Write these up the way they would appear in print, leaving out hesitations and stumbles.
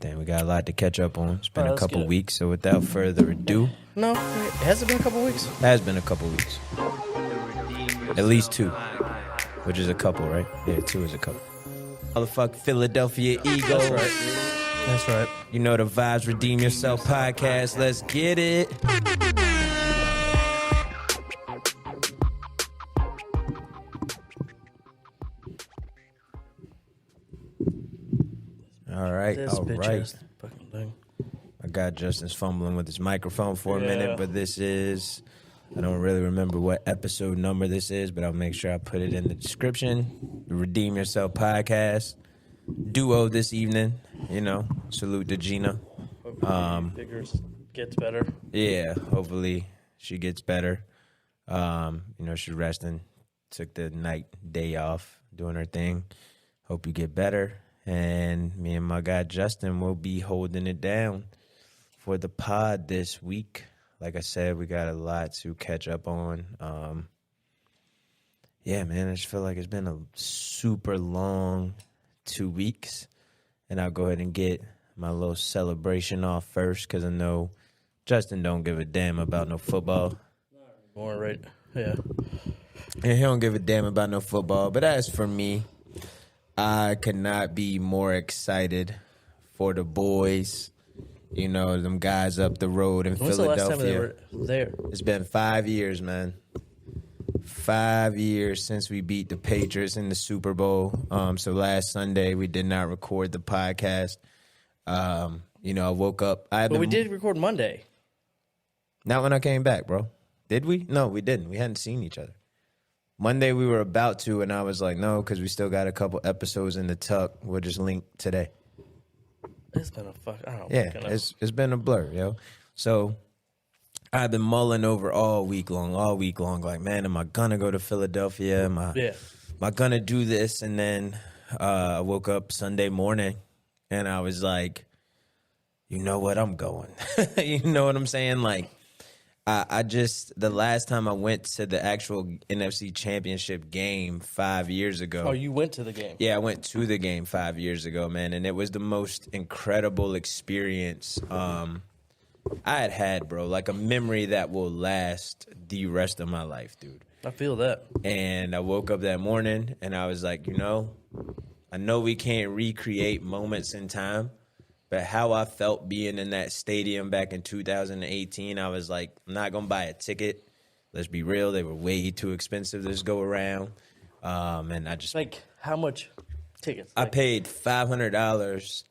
everything. We got a lot to catch up on. It's been All right, a let's couple get it. weeks, so without further ado, No, has it been a couple weeks? it has been a couple weeks. At least 2, which is a couple, right? Yeah, 2 is a couple. Motherfuck Philadelphia Eagles. That's right. You know the vibes. Redeem Yourself podcast. Let's get it. All right, This all bitch right. ass fucking thing. I got Justin's fumbling with his microphone for a Yeah. minute, but this is, I don't really remember what episode number this is, but I'll make sure I put it in the description. The Redeem Yourself podcast. Duo this evening, you know, salute to Gina. Figures gets better. Yeah, hopefully she gets better. You know, she's resting, took the day off, doing her thing. Hope you get better. And me and my guy Justin will be holding it down for the pod this week. Like I said, we got a lot to catch up on. Yeah, man, I just feel like it's been a super long 2 weeks. And I'll go ahead and get my little celebration off first because I know Justin don't give a damn about no football. More right. Yeah. And he don't give a damn about no football. But as for me, I could not be more excited for the boys. You know, them guys up the road in When's Philadelphia. the last time they were there? It's been 5 years, man. 5 years since we beat the Patriots in the Super Bowl. So last Sunday we did not record the podcast. You know, I woke up. But we did record Monday. Not when I came back, bro. Did we? No, we didn't. We hadn't seen each other. Monday we were about to, and I was like, no, because we still got a couple episodes in the tuck. We'll just link today. It's been a fuck. I don't Yeah, fucking know. it's been a blur, yo. So I've been mulling over all week long. Like, man, am I gonna go to Philadelphia? Am I gonna do this? And then I woke up Sunday morning, and I was like, you know what? I'm going. You know what I'm saying? Like, I just, the last time I went to the actual NFC Championship game 5 years ago. Oh, you went to the game? Yeah, I went to the game 5 years ago, man, and it was the most incredible experience I had, bro. Like a memory that will last the rest of my life, dude. I feel that. And I woke up that morning, and I was like, you know, I know we can't recreate moments in time, but how I felt being in that stadium back in 2018, I was like, I'm not going to buy a ticket. Let's be real. They were way too expensive to just go around. And I just... Like, how much tickets? I paid $500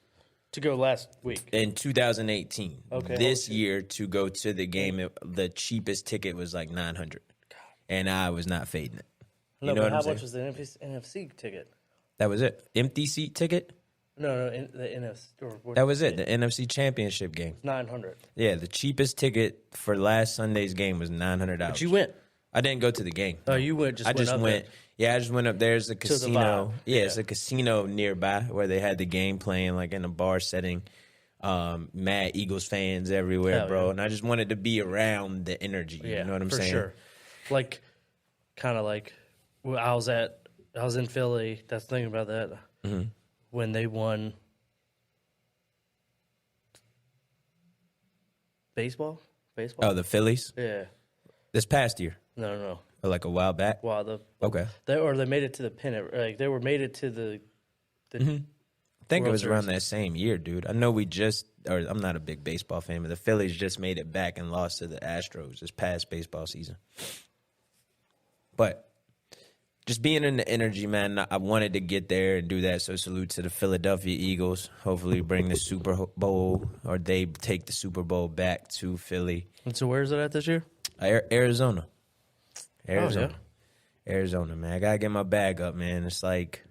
to go last week. in 2018. Okay. This year, to go to the game, the cheapest ticket was like $900. And I was not fading it. No, know but what how I'm saying? much was the NFC ticket? That was it. Empty seat ticket? No, the NFC. That was it. The NFC Championship game. $900. Yeah, the cheapest ticket for last Sunday's game was $900. But you went. I didn't go to the game. Oh, you went. I just up went. there. Yeah, I just went up. There's a casino. vibe. Yeah, it's a casino nearby where they had the game playing, like in a bar setting. Mad Eagles fans everywhere, Hell bro. yeah. And I just wanted to be around the energy. Yeah, you know what I'm for saying? sure. Like, kind of like, well, I was in Philly. That's the thing about that. Mm-hmm. When they won baseball. Oh, the Phillies Yeah. this past year, No. or like a while back. Wow. Okay, They made it to the pennant. Like they were made it to the. I think it World was around Series. that same year, dude. I know I'm not a big baseball fan, but the Phillies just made it back and lost to the Astros this past baseball season. But just being in the energy, man, I wanted to get there and do that. So salute to the Philadelphia Eagles. Hopefully bring the Super Bowl, or they take the Super Bowl back to Philly. And so where is it at this year? Arizona. yeah. Arizona, man. I got to get my bag up, man. It's like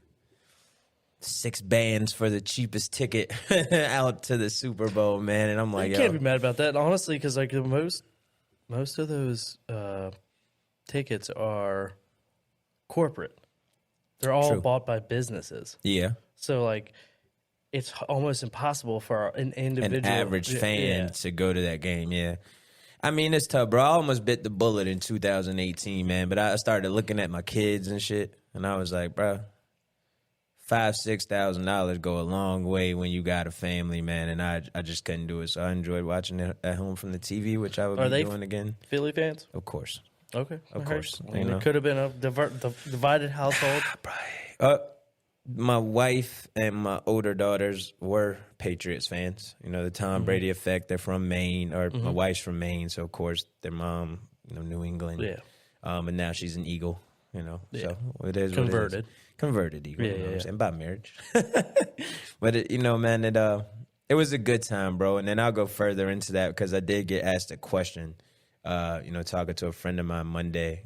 6 bands for the cheapest ticket out to the Super Bowl, man. And I'm like, You can't be mad about that, honestly, because like most of those tickets are corporate. They're all True. bought by businesses. yeah. So like, it's almost impossible for an individual, An average fan Yeah. to go to that game, yeah. I mean, it's tough, bro. I almost bit the bullet in 2018, man. But I started looking at my kids and shit, and I was like, bro, $5,000-$6,000 go a long way when you got a family, man. And I just couldn't do it. So I enjoyed watching it at home from the TV, which I would be doing again. Philly fans? Of course. Okay. Of course. I mean, it could have been a divided household. My wife and my older daughters were Patriots fans. You know, the Tom Brady effect. They're from Maine, or my wife's from Maine, so of course their mom, New England. Yeah. And now she's an Eagle. So it is Converted. Converted Eagle. You know what I'm saying? By marriage. But it was a good time, bro. And then I'll go further into that because I did get asked a question. Talking to a friend of mine Monday.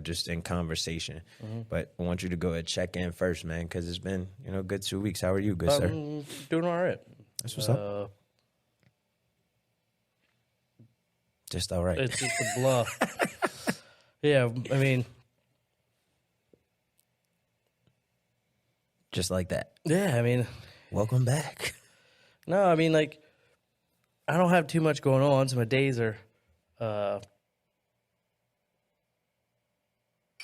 Just in conversation. But I want you to go ahead and check in first, man, because it's been, a good 2 weeks. How are you, good sir? Doing all right. That's what's up. Just all right. It's just a bluff. Yeah, I mean. Just like that. Yeah, I mean. Welcome back. No, I mean, I don't have too much going on, so my days are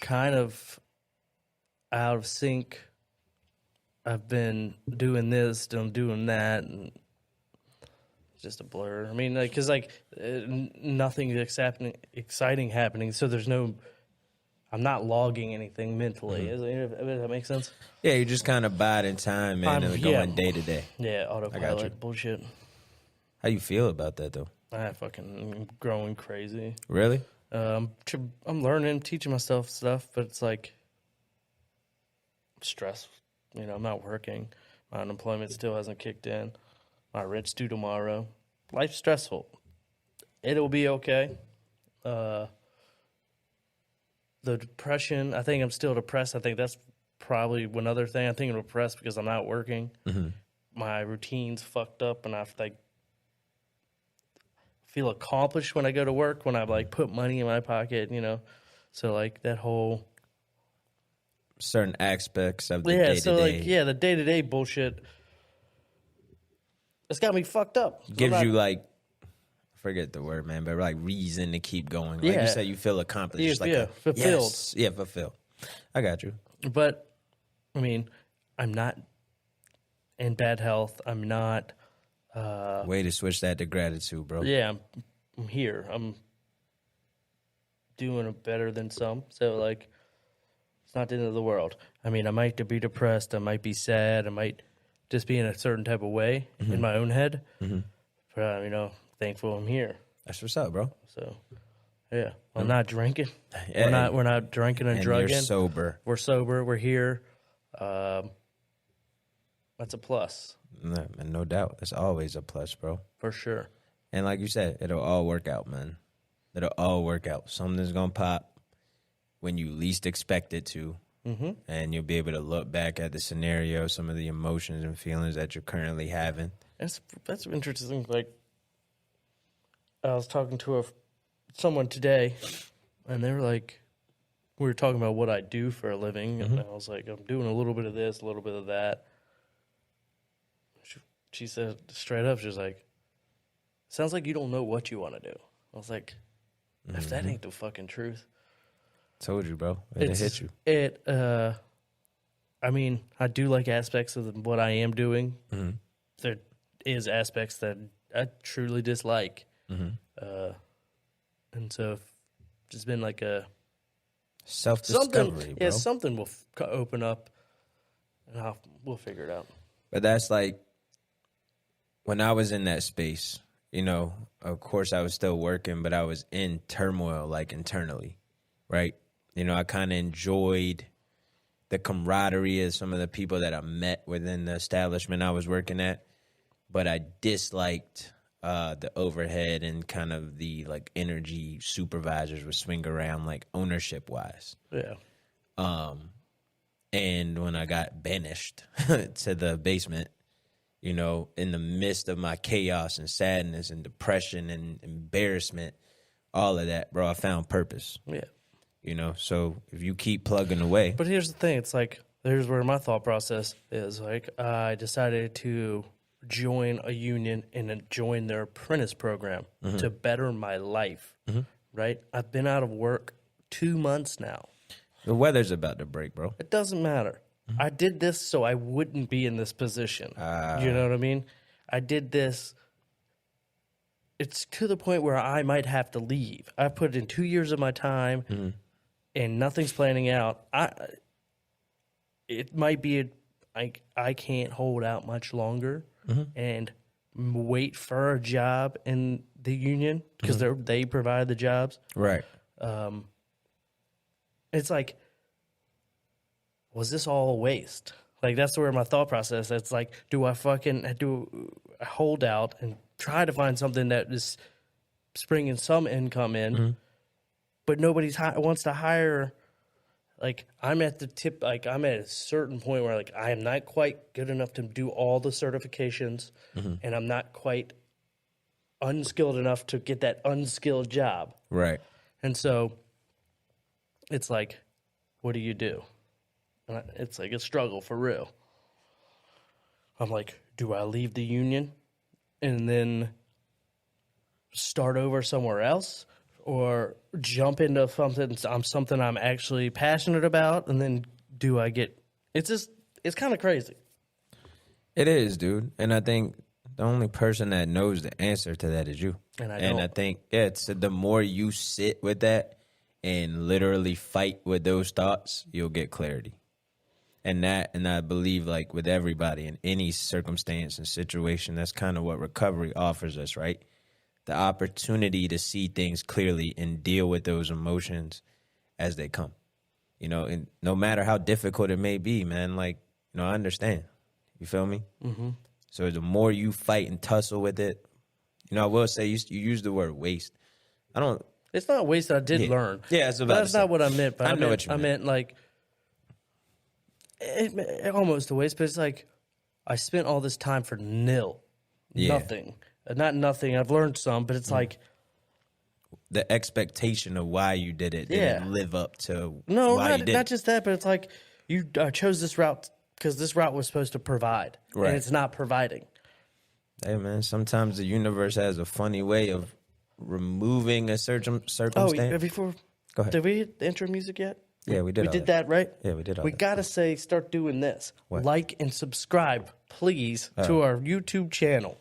kind of out of sync. I've been doing this, doing that, and it's just a blur. I mean, because nothing exciting happening, so there's no. I'm not logging anything mentally. Does that make sense? Yeah, you're just kind of biding time, man, and going day to day. Yeah, autopilot bullshit. How you feel about that, though? I fucking growing crazy. Really? I'm learning, teaching myself stuff, but it's like stress. I'm not working. My unemployment still hasn't kicked in. My rent's due tomorrow. Life's stressful. It'll be okay. The depression, I think I'm still depressed. I think that's probably one other thing. I think I'm depressed because I'm not working. My routine's fucked up, and I feel accomplished when I go to work, when I put money in my pocket, so that whole certain aspects of the day to day. The day to day bullshit. It's got me fucked up. Gives you I forget the word, man, but reason to keep going. Like you said, you feel accomplished. Fulfilled. Yes, fulfilled. I got you. But I mean, I'm not in bad health. I'm not. Way to switch that to gratitude, bro. Yeah, I'm here. I'm doing it better than some. So it's not the end of the world. I mean, I might be depressed. I might be sad. I might just be in a certain type of way in my own head. But I'm thankful I'm here. That's what's up, bro. So yeah, I'm not drinking. Yeah. We're not drinking and drugging. You're sober. We're sober. We're here. That's a plus. No doubt. It's always a plus, bro. For sure. And like you said, it'll all work out, man. It'll all work out. Something's going to pop when you least expect it to. And you'll be able to look back at the scenario, some of the emotions and feelings that you're currently having. That's interesting. I was talking to someone today, and they were we were talking about what I do for a living, and I was like, I'm doing a little bit of this, a little bit of that. She said straight up, she was like, sounds like you don't know what you want to do. I was like, if that ain't the fucking truth. Told you, bro. It'll hit you. I mean, I do like aspects of what I am doing. There is aspects that I truly dislike. And so it's been a self-discovery, bro. Yeah, something will open up, and we'll figure it out. But that's when I was in that space, of course I was still working, but I was in turmoil, internally, right? I kind of enjoyed the camaraderie of some of the people that I met within the establishment I was working at, but I disliked the overhead and kind of the energy supervisors would swing around ownership wise. Yeah. And when I got banished to the basement, in the midst of my chaos and sadness and depression and embarrassment, all of that, bro, I found purpose. Yeah. So if you keep plugging away. But here's the thing. It's here's where my thought process is. I decided to join a union and join their apprentice program to better my life, right? I've been out of work 2 months now. The weather's about to break, bro. It doesn't matter. I did this so I wouldn't be in this position. You know what I mean? I did this. It's to the point where I might have to leave. I put in 2 years of my time, and nothing's planning out. It might be I can't hold out much longer and wait for a job in the union because they provide the jobs. Right. It's like, was this all a waste? Like, that's where my thought process. It's like, do I hold out and try to find something that is bringing some income in, but nobody wants to hire. Like, I'm at the tip. Like, I'm at a certain point where, like, I am not quite good enough to do all the certifications, and I'm not quite unskilled enough to get that unskilled job. Right. And so, it's like, what do you do? And it's like a struggle for real. I'm like, do I leave the union and then start over somewhere else, or jump into something I'm actually passionate about, and then do I get? It's kind of crazy. It is, dude, and I think the only person that knows the answer to that is you. And I think it's the more you sit with that and literally fight with those thoughts, you'll get clarity. And I believe, like, with everybody in any circumstance and situation, that's kind of what recovery offers us, right? The opportunity to see things clearly and deal with those emotions as they come. You know, and no matter how difficult it may be, man, like, you know, I understand. You feel me? Mm-hmm. So the more you fight and tussle with it, you know, I will say you use the word waste. It's not waste. I did learn. Yeah, that's not what I meant. But I know what you meant. I meant, like, it almost a waste, but it's like I spent all this time for nothing. Not nothing. I've learned some, but it's like the expectation of why you did it didn't live up to why you did it. Not just that, but it's like you chose this route because this route was supposed to provide, and it's not providing. Hey, man, sometimes the universe has a funny way of removing a certain circumstance. Oh, before, go ahead. Did we hit the intro music yet? Yeah, we did. We did that, right? Yeah, we did. We gotta start doing this. What? Like and subscribe, please, to our YouTube channel.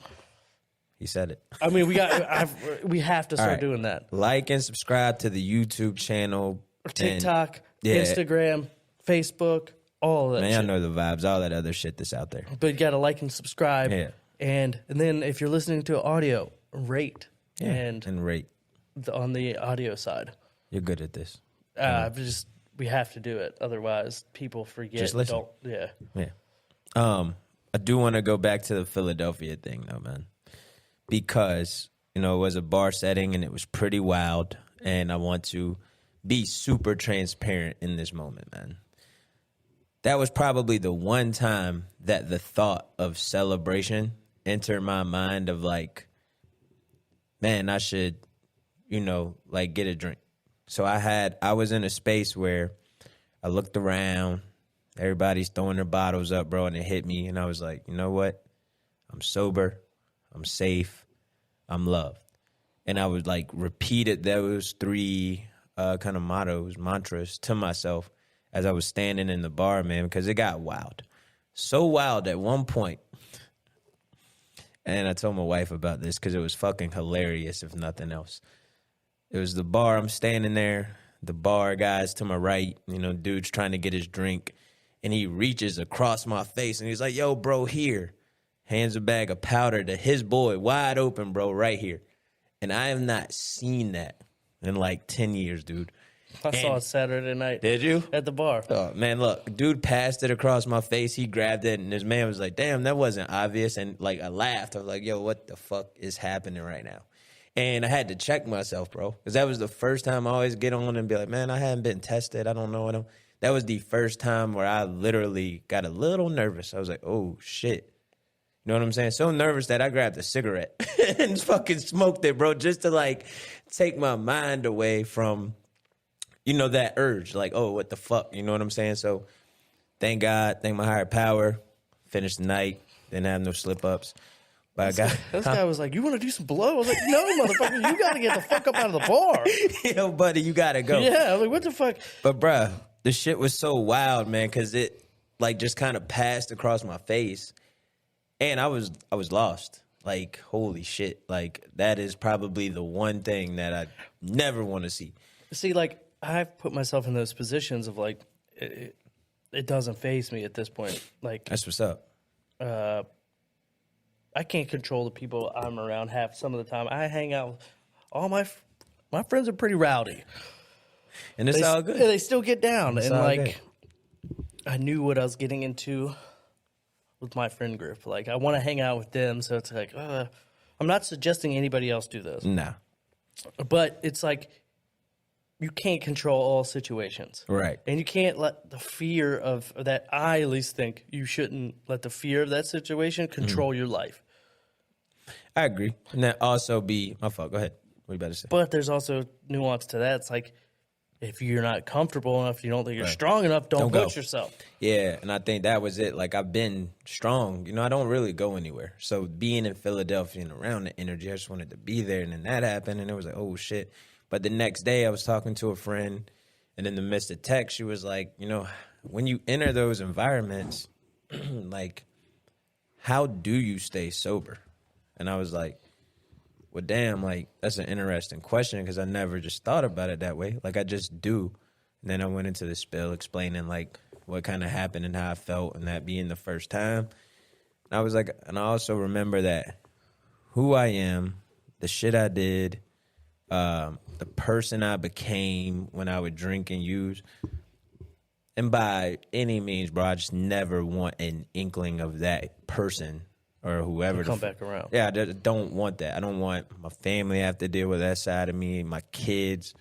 He said it. I mean, we have to start doing that. Like and subscribe to the YouTube channel, TikTok, Instagram, Facebook, all of that. Man, I know the vibes, all that other shit that's out there. But you gotta like and subscribe. Yeah. And then if you're listening to audio, rate and rate on the audio side. You're good at this. We have to do it, otherwise people forget. Just listen. Yeah. I do want to go back to the Philadelphia thing, though, man, because it was a bar setting and it was pretty wild, and I want to be super transparent in this moment, man. That was probably the one time that the thought of celebration entered my mind of, like, man, I should, like, get a drink. So I was in a space where I looked around, everybody's throwing their bottles up, bro, and it hit me, and I was like, you know what? I'm sober, I'm safe, I'm loved. And I would, like, repeated those three kind of mantras to myself as I was standing in the bar, man, because it got wild. So wild at one point. And I told my wife about this because it was fucking hilarious, if nothing else. It was the bar. I'm standing there. The bar guy's to my right. Dude's trying to get his drink. And he reaches across my face. And he's like, yo, bro, here. Hands a bag of powder to his boy. Wide open, bro, right here. And I have not seen that in like 10 years, dude. I saw it Saturday night. Did you? At the bar. Oh, man, look. Dude passed it across my face. He grabbed it. And his man was like, damn, that wasn't obvious. And, like, I laughed. I was like, yo, what the fuck is happening right now? And I had to check myself, bro, because that was the first time I always get on and be like, man, I haven't been tested. I don't know what That was the first time where I literally got a little nervous. I was like, oh, shit. You know what I'm saying? So nervous that I grabbed a cigarette and fucking smoked it, bro, just to, like, take my mind away from, that urge. Like, oh, what the fuck? You know what I'm saying? So thank God, thank my higher power. Finished the night. Didn't have no slip-ups. This guy was like, you want to do some blow? I was like, no, motherfucker, you got to get the fuck up out of the bar. Yo, buddy, you got to go. Yeah, I was like, what the fuck? But, bruh, the shit was so wild, man, because like just kind of passed across my face, and I was lost. Like, holy shit! Like, that is probably the one thing that I never want to see. See, like, I've put myself in those positions of like it doesn't faze me at this point. Like, That's what's up. I can't control the people I'm around half some of the time. I hang out with all my friends are pretty rowdy. And it's all good. They still get down. It's and all like good. I knew what I was getting into with my friend group. Like I want to hang out with them, so it's like I'm not suggesting anybody else do this. Nah. But it's like you can't control all situations. Right. And you can't let the fear of that, I at least think you shouldn't let the fear of that situation control your life. I agree. And that also be my fault. Go ahead. What you about to say? But there's also nuance to that. It's like if you're not comfortable enough, you don't think you're strong enough, don't push yourself. Yeah, and I think that was it. Like, I've been strong. You know, I don't really go anywhere. So being in Philadelphia and around the energy, I just wanted to be there. And then that happened, and it was like, oh, shit. But the next day, I was talking to a friend, and in the midst of text, she was like, you know, when you enter those environments, like, how do you stay sober? And I was like, well, damn, like, that's an interesting question because I never just thought about it that way. Like, I just do. And then I went into the spill explaining, like, what kind of happened and how I felt, and that being the first time. And I was like, and I also remember that who I am, the shit I did, the person I became when I would drink and use. And by any means, bro, I just never want an inkling of that person or whoever come back around. Yeah, I don't want that. I don't want my family to have to deal with that side of me, my kids.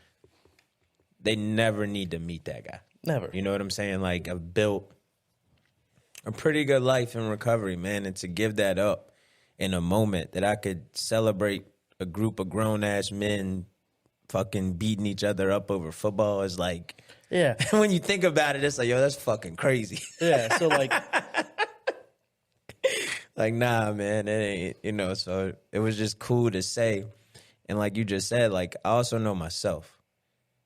They never need to meet that guy. Never. You know what I'm saying? Like, I've built a pretty good life in recovery, man, and to give that up in a moment that I could celebrate a group of grown-ass men fucking beating each other up over football is like... Yeah. When you think about it, it's like, yo, that's fucking crazy. Yeah, so like... Like, nah, man, it ain't, you know, so it was just cool to say. And like you just said, like, I also know myself,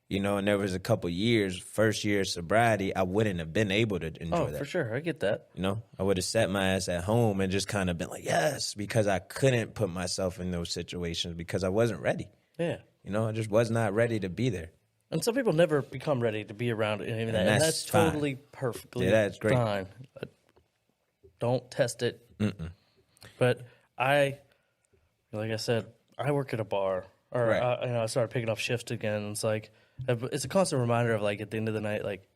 you know, and there was a couple years, first year of sobriety, I wouldn't have been able to enjoy that. For sure. I get that. You know, I would have sat my ass at home and just kind of been like, yes, because I couldn't put myself in those situations because I wasn't ready. Yeah. You know, I just was not ready to be there. And some people never become ready to be around any of that. And that's totally perfectly that's great. Fine. Don't test it. Mm-mm. But like I said, I work at a bar, or Right. I started picking up shifts again. And it's like it's a constant reminder of like at the end of the night, like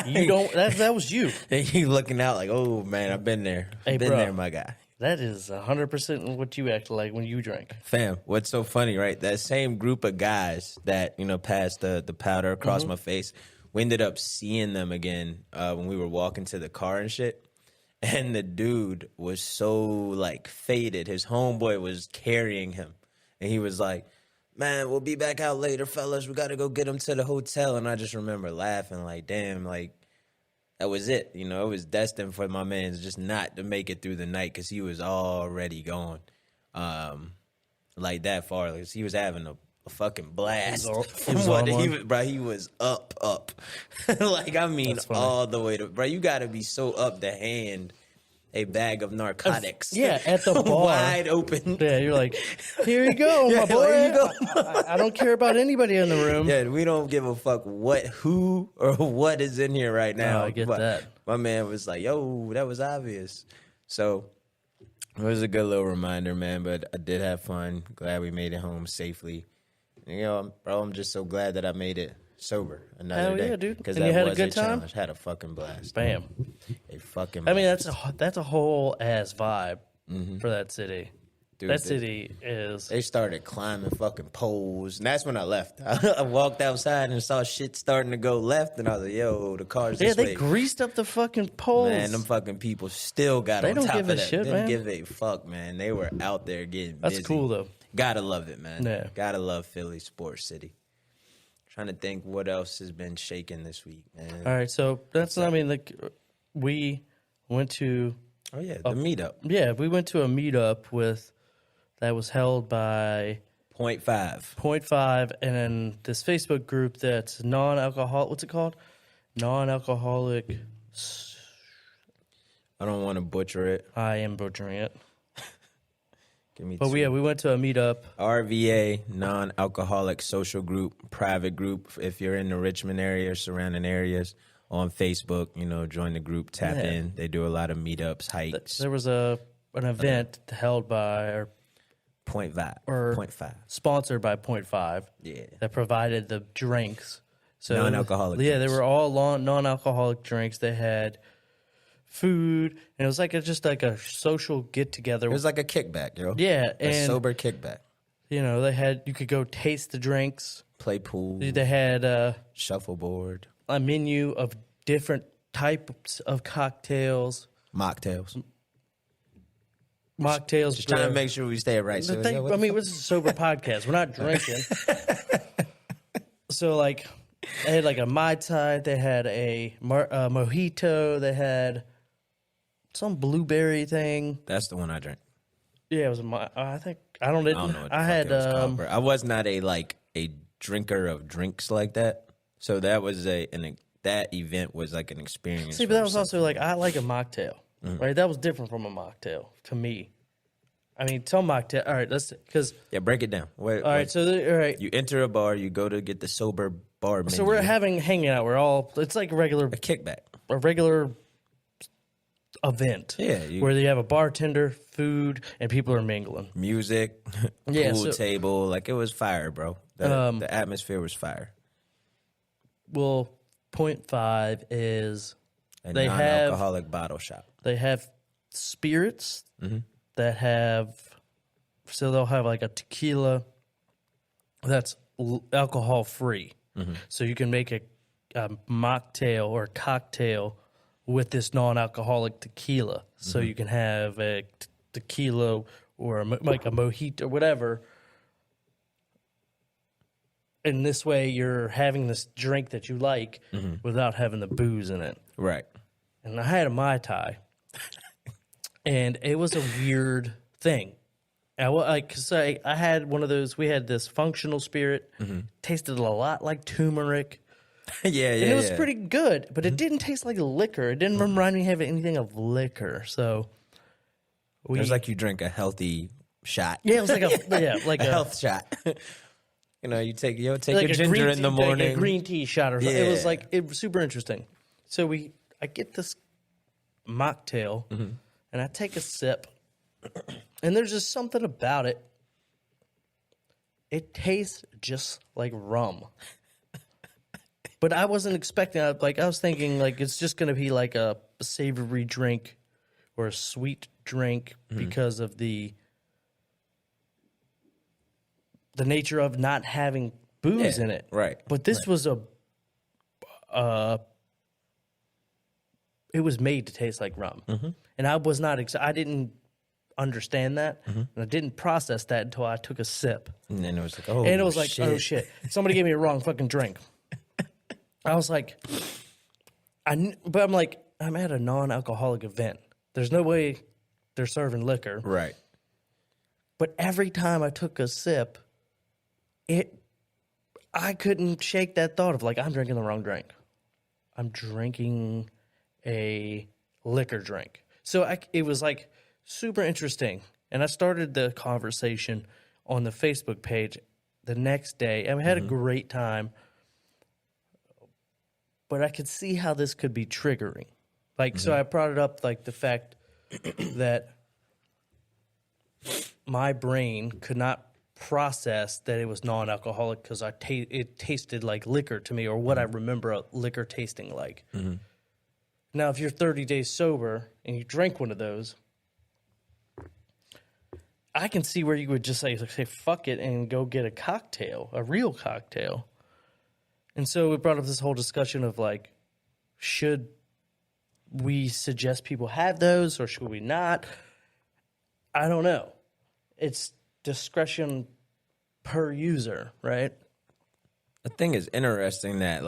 you don't. That was you. And you looking out like, oh man, I've been there. Hey, been bro, there, my guy. That is 100% what you act like when you drink. Fam, what's so funny, right? That same group of guys that, you know, passed the powder across my face, we ended up seeing them again when we were walking to the car and shit. And the dude was so, like, faded. His homeboy was carrying him. And he was like, man, we'll be back out later, fellas. We got to go get him to the hotel. And I just remember laughing like, damn, like, that was it. You know, it was destined for my man just not to make it through the night because he was already gone like that far. Like, he was having a fucking blast. He was up. Like, I mean, all the way to, bro, you got to be so up to hand a bag of narcotics. Yeah, at the bar. Wide open. Yeah, you're like, here you go, my boy. Here you go. I don't care about anybody in the room. Yeah, we don't give a fuck who or what is in here right now. No, I get that. My man was like, yo, that was obvious. So it was a good little reminder, man, but I did have fun. Glad we made it home safely. You know, bro, I'm just so glad that I made it sober another day. Yeah, dude. Because that you had was a good time? challenge. Had a fucking blast. Bam. A fucking blast. I mean, that's a whole ass vibe for that city. Dude, that city is... They started climbing fucking poles, and that's when I left. I walked outside and saw shit starting to go left, and I was like, yo, the car's this way. Yeah, they greased up the fucking poles. Man, them fucking people still got on top of that. They don't give a shit, man. Didn't give a fuck, man. They were out there getting busy. That's cool, though. Gotta love it, man. Yeah. Gotta love Philly Sports City. Trying to think what else has been shaking this week, man. All right, so we went to... Oh, yeah, the meetup. Yeah, we went to a meetup that was held by 0.5. 0.5, and then this Facebook group that's non-alcoholic. What's it called? Non-alcoholic. I don't want to butcher it. I am butchering it. Give me But two. we went to a meetup. RVA, non-alcoholic social group, private group. If you're in the Richmond area or surrounding areas, on Facebook, join the group, tap in. They do a lot of meetups, hikes. There was an event held by or 0.5. or 0.5. sponsored by 0.5. Yeah. That provided the drinks. So Non-alcoholic Yeah, drinks. they were all non-alcoholic drinks. They had food, and it was just like a social get together. It was like a kickback, yo. Yeah, A and sober kickback. you could go taste the drinks. Play pool. They had Shuffleboard. a menu of different types of cocktails. Mocktails. Mocktails. Just trying to make sure we stay it right. So, I mean, this is a sober podcast. We're not drinking. So, I had a Mai Tai. They had a mojito. They had some blueberry thing. that's the one I drank. Yeah, it was I think I don't. I don't know what the I fuck had it was called, bro. I was not a drinker of drinks like that. So that was that event was like an experience. See, but that was also I like a mocktail, right? That was different from a mocktail to me. I mean, some mocktail. All right, because break it down. all right, so all right. You enter a bar, you go to get the sober bar menu. So we're hanging out. It's like a regular kickback. Event. Yeah, where you have a bartender, food, and people are mingling. Music, pool table. It was fire, bro. The atmosphere was fire. Well, 0.5 is A they non-alcoholic bottle shop. They have spirits that have, so they'll have a tequila that's alcohol free. So you can make a mocktail or cocktail with this non-alcoholic tequila. So you can have a tequila or a mojito or whatever. And this way you're having this drink that you like without having the booze in it. Right. And I had a Mai Tai. And it was a weird thing. Because I had one of those, we had this functional spirit, tasted a lot like turmeric. yeah. And it was pretty good, but it didn't taste like liquor. It didn't remind me of anything of liquor. So it was like you drink a healthy shot. Yeah, it was like a a health shot. You take your like ginger in the morning. Like a green tea shot or something. Yeah. It was super interesting. So I get this mocktail and I take a sip, and there's just something about it. It tastes just like rum. But I wasn't expecting I was thinking it's just going to be like a savory drink or a sweet drink because of the nature of not having booze in it. Right. But this was it was made to taste like rum. And I was not I didn't understand that. And I didn't process that until I took a sip. And then it was like, oh shit. Somebody gave me a wrong fucking drink. I was like, but I'm like, I'm at a non-alcoholic event. There's no way they're serving liquor. Right. But every time I took a sip, I couldn't shake that thought of I'm drinking the wrong drink. I'm drinking a liquor drink. So it was super interesting. And I started the conversation on the Facebook page the next day. And we had a great time. But I could see how this could be triggering. So I brought it up, the fact that my brain could not process that it was non-alcoholic because it tasted like liquor to me, or what I remember a liquor tasting like. Now, if you're 30 days sober and you drink one of those, I can see where you would just say fuck it and go get a cocktail, a real cocktail. And so we brought up this whole discussion of should we suggest people have those or should we not? I don't know. It's discretion per user, right? I think it's interesting that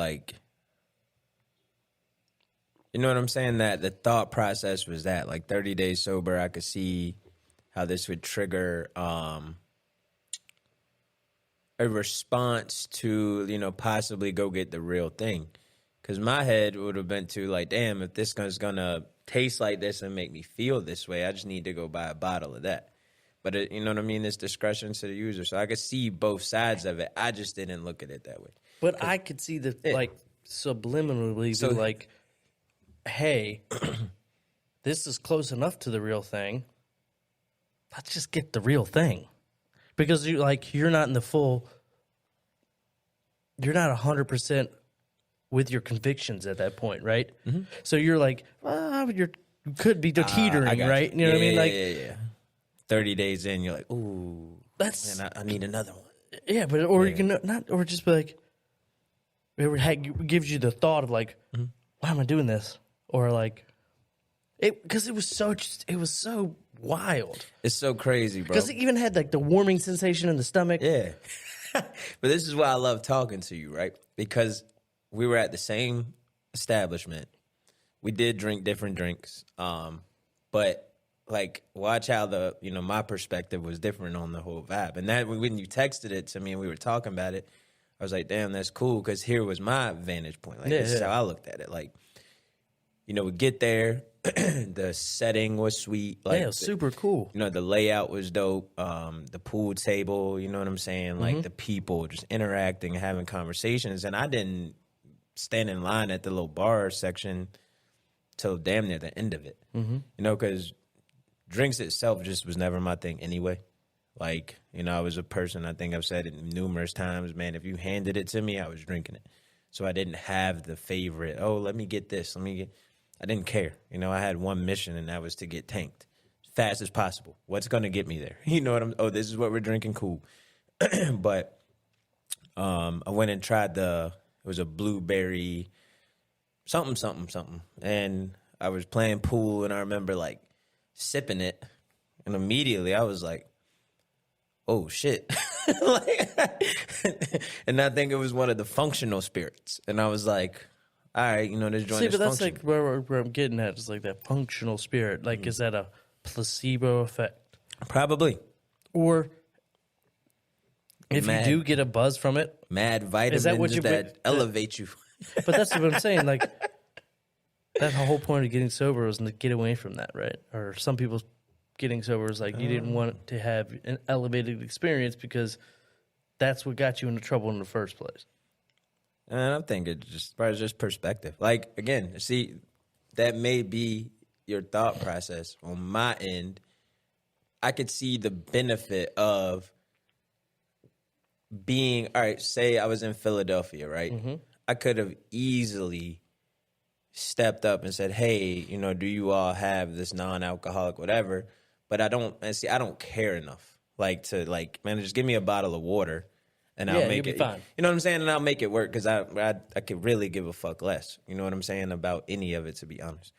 you know what I'm saying? That the thought process was that 30 days sober, I could see how this would trigger a response to, you know, possibly go get the real thing. Because my head would have been to like, damn, if this is going to taste like this and make me feel this way, I just need to go buy a bottle of that. But you know what I mean? It's discretion to the user. So I could see both sides of it. I just didn't look at it that way. But I could see the, like, subliminally be like, hey, this is close enough to the real thing. Let's just get the real thing. Because you're not in the full, you're not 100% with your convictions at that point, right? Mm-hmm. So you're like, you could be teetering, right? You know what I mean? Like, yeah. 30 days in, you're like, ooh, man, I need another one. Yeah, but you can not, or just be like, it gives you the thought of like, why am I doing this? Or like, because it was so wild. It's so crazy, bro. Because it even had like the warming sensation in the stomach. Yeah. But this is why I love talking to you, right? Because we were at the same establishment. We did drink different drinks. But like, watch how my perspective was different on the whole vibe. And that when you texted it to me and we were talking about it, I was like, damn, that's cool. Because here was my vantage point. Like, this is how I looked at it. Like, you know, we get there. The setting was sweet. Like, it was super cool. You know, the layout was dope. The pool table, you know what I'm saying? Like, the people just interacting, having conversations. And I didn't stand in line at the little bar section till damn near the end of it. Mm-hmm. You know, because drinks itself just was never my thing anyway. Like, you know, I was a person, I think I've said it numerous times, man, if you handed it to me, I was drinking it. So I didn't have the favorite, let me get this, I didn't care. You know, I had one mission, and that was to get tanked as fast as possible. What's going to get me there? You know what this is what we're drinking, cool. But I went and tried it was a blueberry something. And I was playing pool, and I remember, like, sipping it, and immediately I was like, oh, shit. And I think it was one of the functional spirits. And I was like, all right, you know, this joint is but that's function. like where I'm getting at is like that functional spirit. Like, is that a placebo effect? Probably. Or if you do get a buzz from it, mad vitamins that elevate you. But that's what I'm saying. Like, that whole point of getting sober was to get away from that, right? Or some people getting sober is like you didn't want to have an elevated experience because that's what got you into trouble in the first place. And I think it's just perspective. Like, again, see, that may be your thought process. On my end, I could see the benefit of being, all right, say I was in Philadelphia, right? Mm-hmm. I could have easily stepped up and said, hey, you know, do you all have this non-alcoholic whatever? But I don't care enough, like, to, like, man, just give me a bottle of water. And I'll make it fine. You know what I'm saying? And I'll make it work because I could really give a fuck less. You know what I'm saying about any of it, to be honest.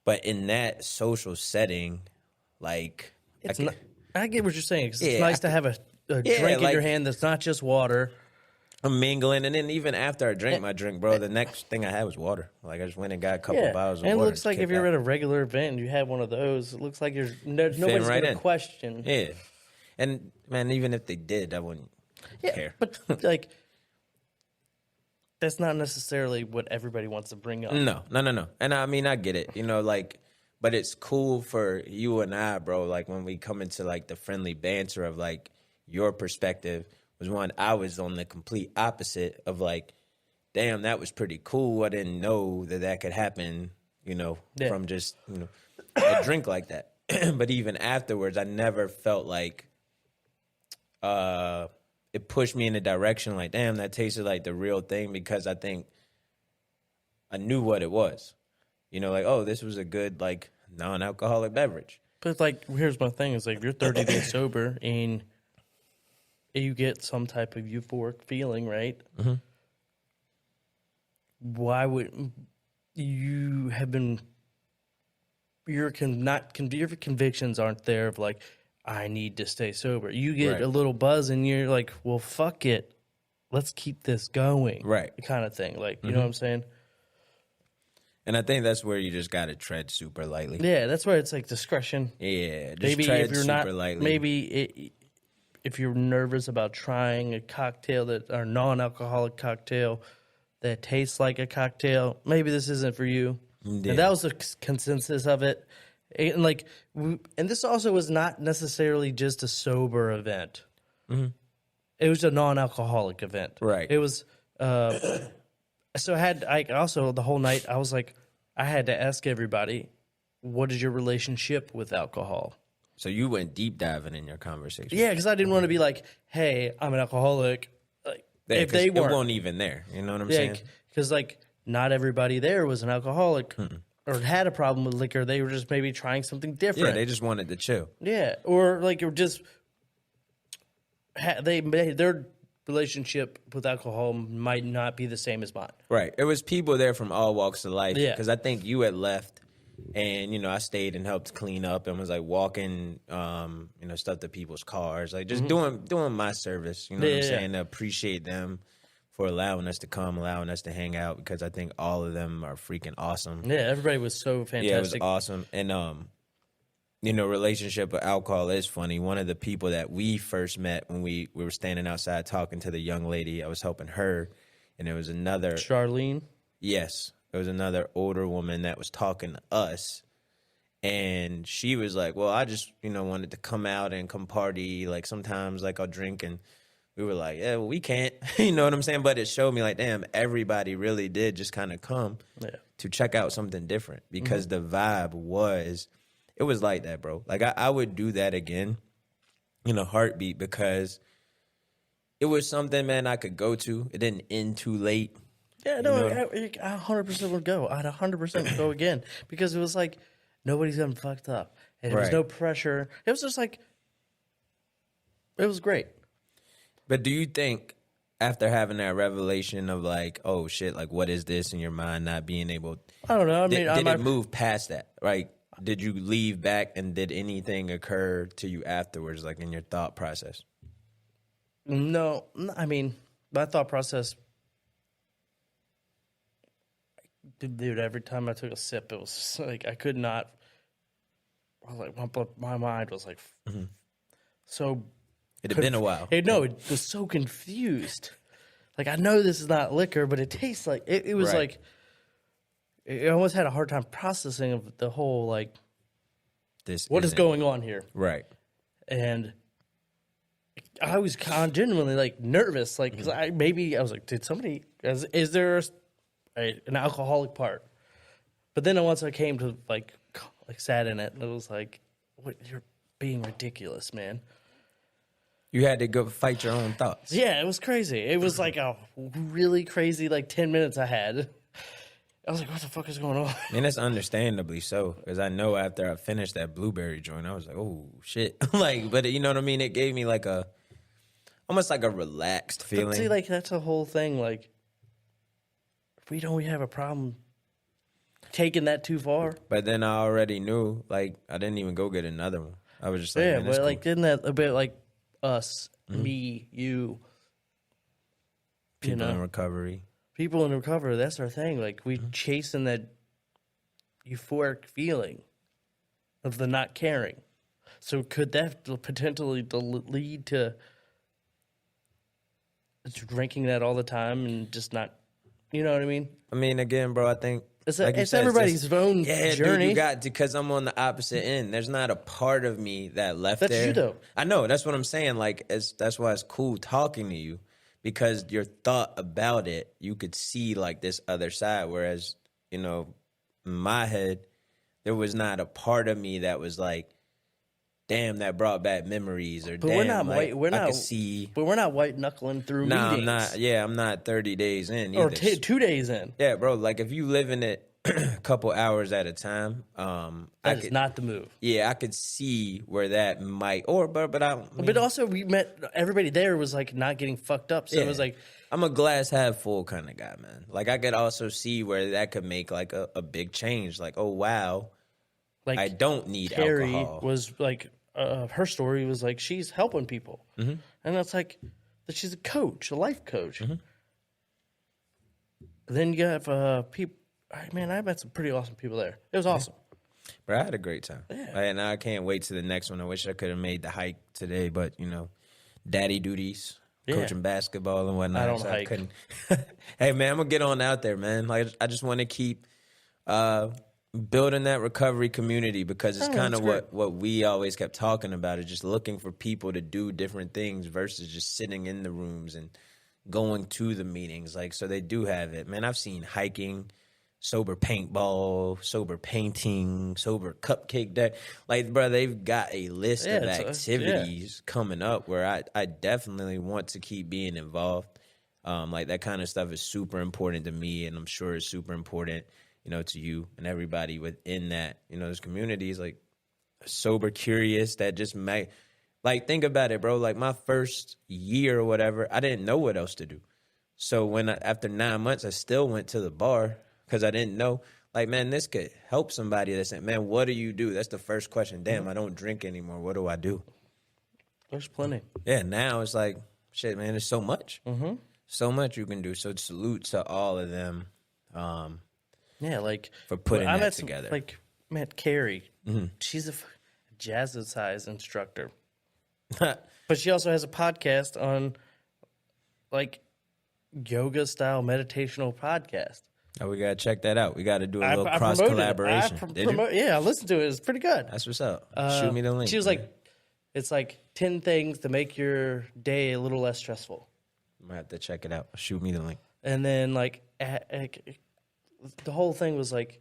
But in that social setting, like, I get what you're saying. Cause it's nice to have a drink in your hand that's not just water. I'm mingling, and then even after I drank my drink, bro, the next thing I had was water. Like, I just went and got a couple bottles of water. And it looks like if you're at a regular event and you have one of those, it looks like nobody's going to question. Yeah. And, man, even if they did, I wouldn't care. But, like, that's not necessarily what everybody wants to bring up. No. And, I mean, I get it. You know, like, but it's cool for you and I, bro, like, when we come into, like, the friendly banter of, like, your perspective was one, I was on the complete opposite of, like, damn, that was pretty cool. I didn't know that could happen, you know, from just, you know, a drink like that. But even afterwards, I never felt like it pushed me in a direction like, damn, that tasted like the real thing, because I think I knew what it was. You know, like, oh, this was a good, like, non-alcoholic beverage. But it's like, here's my thing. It's like, if you're 30 days sober and you get some type of euphoric feeling, right? Mm-hmm. Why would you have been? Your convictions aren't there of like, I need to stay sober. You get a little buzz and you're like, well, fuck it, let's keep this going, right? Kind of thing, like, you know what I'm saying? And I think that's where you just got to tread super lightly. Yeah, that's where it's like discretion. Yeah, just maybe tread if you're super not, lightly. Maybe if you're nervous about trying a cocktail or non-alcoholic cocktail that tastes like a cocktail, maybe this isn't for you. Yeah. And that was the consensus of it. And like, and this also was not necessarily just a sober event. Mm-hmm. It was a non-alcoholic event. Right. It was. So also the whole night I was like, I had to ask everybody, what is your relationship with alcohol? So you went deep diving in your conversation. Yeah, because I didn't want to be like, hey, I'm an alcoholic. Like, if they weren't, it wasn't even there. You know what I'm saying? Because like not everybody there was an alcoholic or had a problem with liquor. They were just maybe trying something different. Yeah, they just wanted to chill. Yeah, or like it just they made their relationship with alcohol might not be the same as mine. Right. It was people there from all walks of life. Yeah. Because I think you had left, and I stayed and helped clean up and was like walking, stuff to people's cars, like just doing my service. You know what I'm saying? To appreciate them for allowing us to come, allowing us to hang out, because I think all of them are freaking awesome. Yeah, everybody was so fantastic. Yeah, it was awesome. And relationship with alcohol is funny. One of the people that we first met when we were standing outside talking to the young lady, I was helping her, and there was another Charlene. Yes, there was another older woman that was talking to us, and she was like, "Well, I just wanted to come out and come party. Like sometimes, like I'll drink." And we were like, "Yeah, well, we can't." You know what I'm saying? But it showed me like, damn, everybody really did just kind of come to check out something different, because the vibe was. It was like that, bro. Like, I would do that again in a heartbeat, because it was something, man, I could go to. It didn't end too late. Yeah, no, I 100% would go. I'd 100% go again, because it was like nobody's getting fucked up. And there was no pressure. It was just like, it was great. But do you think after having that revelation of like, oh, shit, like, what is this in your mind, not being able... I don't know. I mean, did it move past that, right? Did you leave back, and did anything occur to you afterwards, like in your thought process? No, I mean, my thought process, dude, every time I took a sip, it was just like I could not. I was like, my mind was like, so. It had been a while. It was so confused. Like, I know this is not liquor, but it tastes like it was like. I almost had a hard time processing of the whole, like, what is going on here? Right. And I was genuinely, like, nervous. Like, because I was like, did somebody, is there an alcoholic part? But then once I came to, like sat in it, and it was like, what, you're being ridiculous, man. You had to go fight your own thoughts. Yeah, it was crazy. It was like a really crazy, like, 10 minutes I had. I was like, what the fuck is going on? And that's understandably so, because I know after I finished that blueberry joint, I was like, oh, shit. Like, but you know what I mean? It gave me like almost like a relaxed feeling. But see, like, that's the whole thing. Like, we have a problem taking that too far. But then I already knew, like, I didn't even go get another one. I was just like, yeah, man, but cool. like, didn't that a bit like us, me, you, people in recovery. People in recovery, that's our thing. Like, we chasing that euphoric feeling of the not caring. So could that potentially lead to drinking that all the time and just not, you know what I mean? I mean, again, bro, I think it's everybody's own journey. Dude, you got, because I'm on the opposite end. There's not a part of me that left there. That's you, though. I know. That's what I'm saying. Like, that's why it's cool talking to you. Because your thought about it, you could see like this other side. Whereas, in my head, there was not a part of me that was like, damn, that brought back memories, or but damn, we're not like, white. I could see. But we're not white knuckling through meetings. I'm not. Yeah, I'm not 30 days in either. Or 2 days in. Yeah, bro. Like, if you live in it a couple hours at a time, that is not the move. Yeah, I could see where that might, but also we met, everybody there was like not getting fucked up, so it was like, I'm a glass half full kind of guy, man. Like, I could also see where that could make like a big change. Like, oh wow, like, I don't need Carrie alcohol. Was like, her story was like, she's helping people, and that's like that she's a coach, a life coach. Then you have people. Man, I met some pretty awesome people there. It was awesome. But I had a great time. Yeah. And I can't wait to the next one. I wish I could have made the hike today, but, daddy duties, Yeah. coaching basketball and whatnot. I don't so hike. couldn't. Hey man, I'm gonna get on out there, man. Like I just want to keep building that recovery community because it's kind of what we always kept talking about, is just looking for people to do different things versus just sitting in the rooms and going to the meetings. Like, so they do have it. Man, I've seen hiking, sober paintball, sober painting, sober cupcake day. Like, bro, they've got a list of activities coming up where I definitely want to keep being involved. Like, that kind of stuff is super important to me, and I'm sure it's super important, you know, to you and everybody within that. You know, those communities, like, sober curious that just may, like, think about it, bro. Like, my first year or whatever, I didn't know what else to do. So when after 9 months, I still went to the bar because I didn't know. Like, man, this could help somebody that's saying, man, what do you do? That's the first question. Damn, I don't drink anymore. What do I do? There's plenty. Yeah, now it's like, shit, man, there's so much. Mm-hmm. So much you can do. So salute to all of them. Yeah, like for putting that together. Like, met Carrie. Mm-hmm. She's a jazzercise instructor. But she also has a podcast on, like, yoga style meditational podcast. Oh, we gotta check that out. We gotta do a little cross collaboration. Yeah, I listened to it. It's pretty good. That's what's up. Shoot me the link. She was like, it's like 10 things to make your day a little less stressful. I'm gonna have to check it out. Shoot me the link. And then, like, the whole thing was like,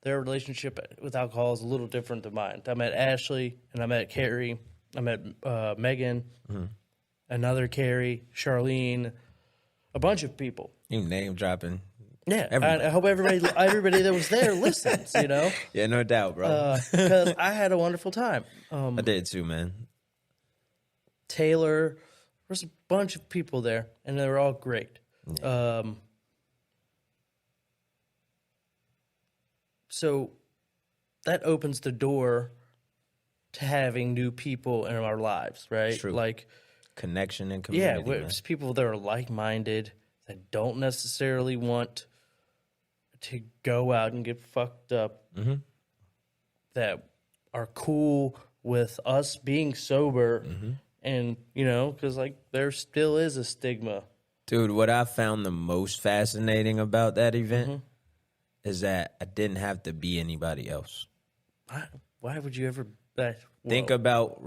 their relationship with alcohol is a little different than mine. I met Ashley, and I met Carrie. I met Megan, another Carrie, Charlene, a bunch of people. You name dropping. Yeah, I hope everybody that was there listens, you know? Yeah, no doubt, bro. Because I had a wonderful time. I did too, man. Taylor, there's a bunch of people there, and they were all great. Yeah. So that opens the door to having new people in our lives, right? True. Like connection and community. Yeah, it's people that are like-minded, that don't necessarily want to go out and get fucked up, that are cool with us being sober, and, you know, because, like, there still is a stigma. Dude, what I found the most fascinating about that event is that I didn't have to be anybody else. Why would you ever... Think about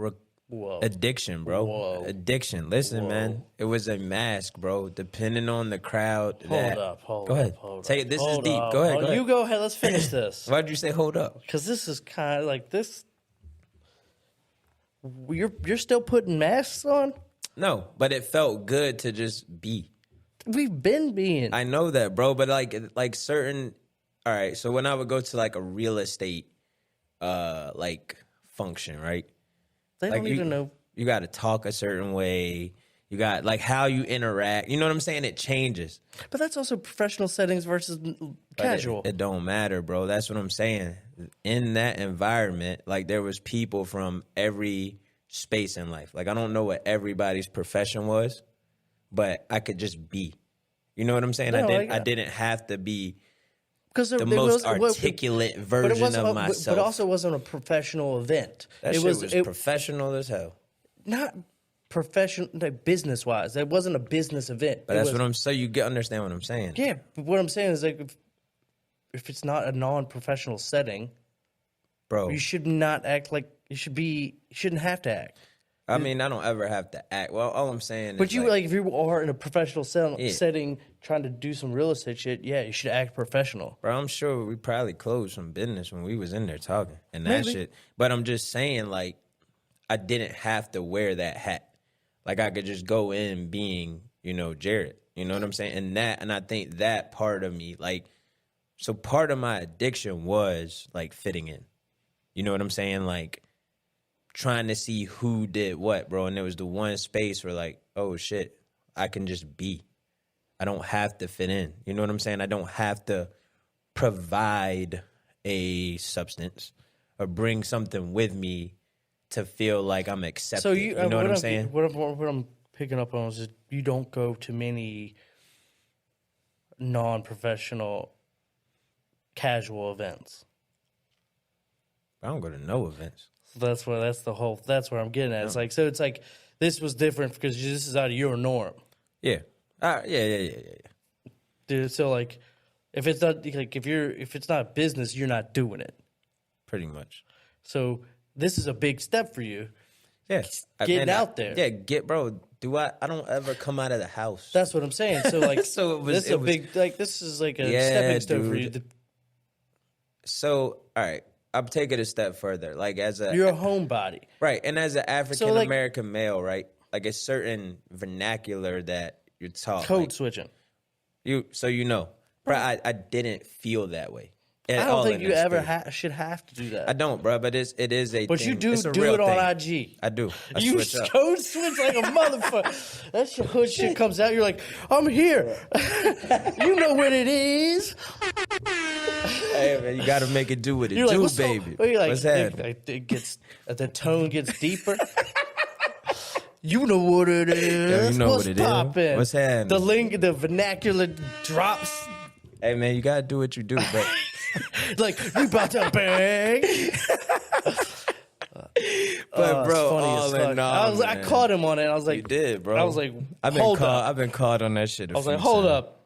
addiction, bro. Whoa. Addiction. Listen, man. It was a mask, bro. Depending on the crowd. Hold up. Go ahead. Take it. This is deep. Go ahead. You go ahead. Let's finish this. Why'd you say hold up? Because this is kind of like this. You're still putting masks on? No, but it felt good to just be. We've been being. I know that, bro. But like certain. All right. So when I would go to like a real estate, like function, right? They don't even know. You got to talk a certain way. You got, like, how you interact. You know what I'm saying? It changes. But that's also professional settings versus casual. It don't matter, bro. That's what I'm saying. In that environment, like, there was people from every space in life. Like, I don't know what everybody's profession was, but I could just be. You know what I'm saying? No, I didn't have to be the most articulate version of myself. But it also wasn't a professional event. That shit was professional as hell. Not professional, like business-wise. It wasn't a business event. But what I'm saying. You understand what I'm saying. Yeah, but what I'm saying is, like, if it's not a non-professional setting, bro, you should not act like you should be. You shouldn't have to act. I mean, I don't ever have to act. Well, all I'm saying but is... But if you are in a professional setting trying to do some real estate shit, yeah, you should act professional. Bro, I'm sure we probably closed some business when we was in there talking and that shit. But I'm just saying, like, I didn't have to wear that hat. Like, I could just go in being, you know, Jarrod. You know what I'm saying? And I think that part of me, like... So part of my addiction was, like, fitting in. You know what I'm saying? Like... trying to see who did what, bro. And there was the one space where, like, oh, shit, I can just be. I don't have to fit in. You know what I'm saying? I don't have to provide a substance or bring something with me to feel like I'm accepted. So you know what I'm saying? What I'm picking up on is you don't go to many non-professional casual events. I don't go to no events. That's where I'm getting at. It's like, so it's like this was different because this is out of your norm. Yeah. Yeah. Dude, so like if it's not like if it's not business, you're not doing it. Pretty much. So this is a big step for you. Yeah. Getting out there. Yeah, bro. I don't ever come out of the house. That's what I'm saying. So like this is like a stepping stone for you. So, all right. I'll take it a step further. Like you're a homebody. Right. And as an African American male, right? Like a certain vernacular that you're taught. Code switching. Bro, I didn't feel that way. I don't think you ever should have to do that. I don't, bro, but it is a But thing. you do it on IG. I do. You code switch like a motherfucker. That hood shit comes out, you're like, I'm here. You know what it is. Hey, man, you got to make it do what it you're do, like, baby. What's happening? The tone gets deeper. You know what it is. Yo, you know What's what it poppin'? is. What's happening? The vernacular drops. Hey, man, you got to do what you do, bro. Like, we about to bang. But, bro, all in all, I caught him on it. I was like, you did, bro. I was like, I've been caught on that shit. I was like, hold up.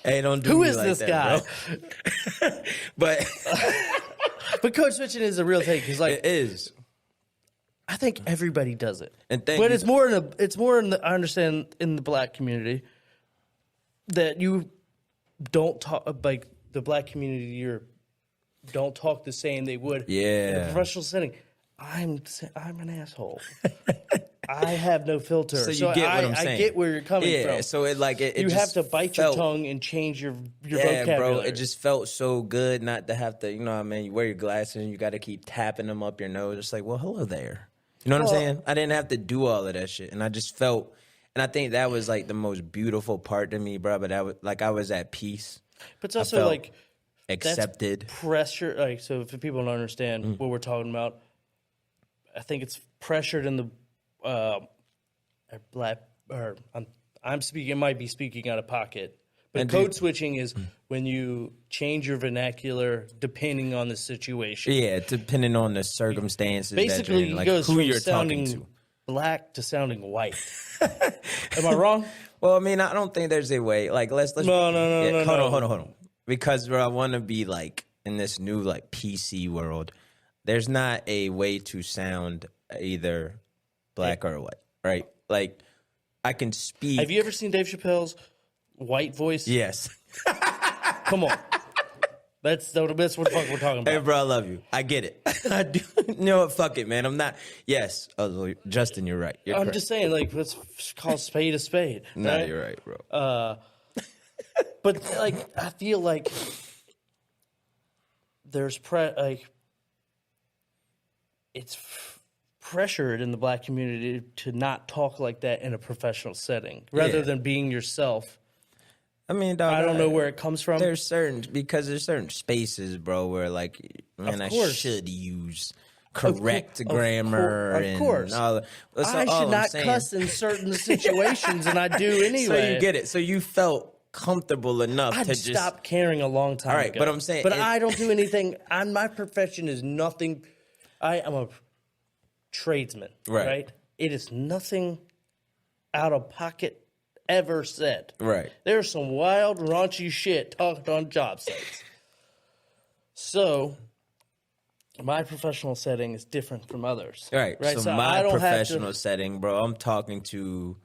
Hey, don't do Who me is like this that, guy? Bro. But code switching is a real thing because, like, it is. I think everybody does it, but it's more in the I understand in the black community that you don't talk like the black community. Don't talk the same they would in a professional setting. I'm an asshole. I have no filter, so you get what I'm saying. I get where you're coming from. So you have to bite your tongue and change your vocabulary. Bro, it just felt so good not to have to. You know what I mean? You wear your glasses and you got to keep tapping them up your nose. It's like, well, hello there. You know what I'm saying? I didn't have to do all of that shit, and I just felt. And I think that was like the most beautiful part to me, bro. But I was at peace. But it's also like accepted pressure. Like, so if people don't understand what we're talking about, I think it's pressured in the black. Or I'm speaking. Might be speaking out of pocket. But code switching is when you change your vernacular depending on the situation. Yeah, depending on the circumstances. Basically, that you're in, like it goes who from you're sounding talking to. Black to sounding white. Am I wrong? Well, I mean, I don't think there's a way. Like, let's. No. Hold on. Because bro, I want to be like in this new like PC world. There's not a way to sound either black or white, right? Like, I can speak. Have you ever seen Dave Chappelle's white voice? Yes. Come on. That's what the fuck we're talking about. Hey, bro, I love you. I get it. I do. You know what? Fuck it, man. I'm not. Yes. Oh, Justin, you're right. You're correct. Just saying, like, let's call spade a spade. No, right? you're right, bro. But, like, I feel like there's it's pressured in the black community to not talk like that in a professional setting rather than being yourself. I mean, dog, I don't know where it comes from. There's certain spaces, bro, where like, man, I should use correct grammar. Of course. And all that. I should not cuss in certain situations, and I do anyway. So you get it. So you felt comfortable enough to just stop caring a long time ago. But I'm saying, but I don't do anything. My profession is nothing. I am a tradesman, right? It is nothing out of pocket ever said. Right. There's some wild, raunchy shit talked on job sites. So, my professional setting is different from others. Right. So my professional setting, bro, I'm talking to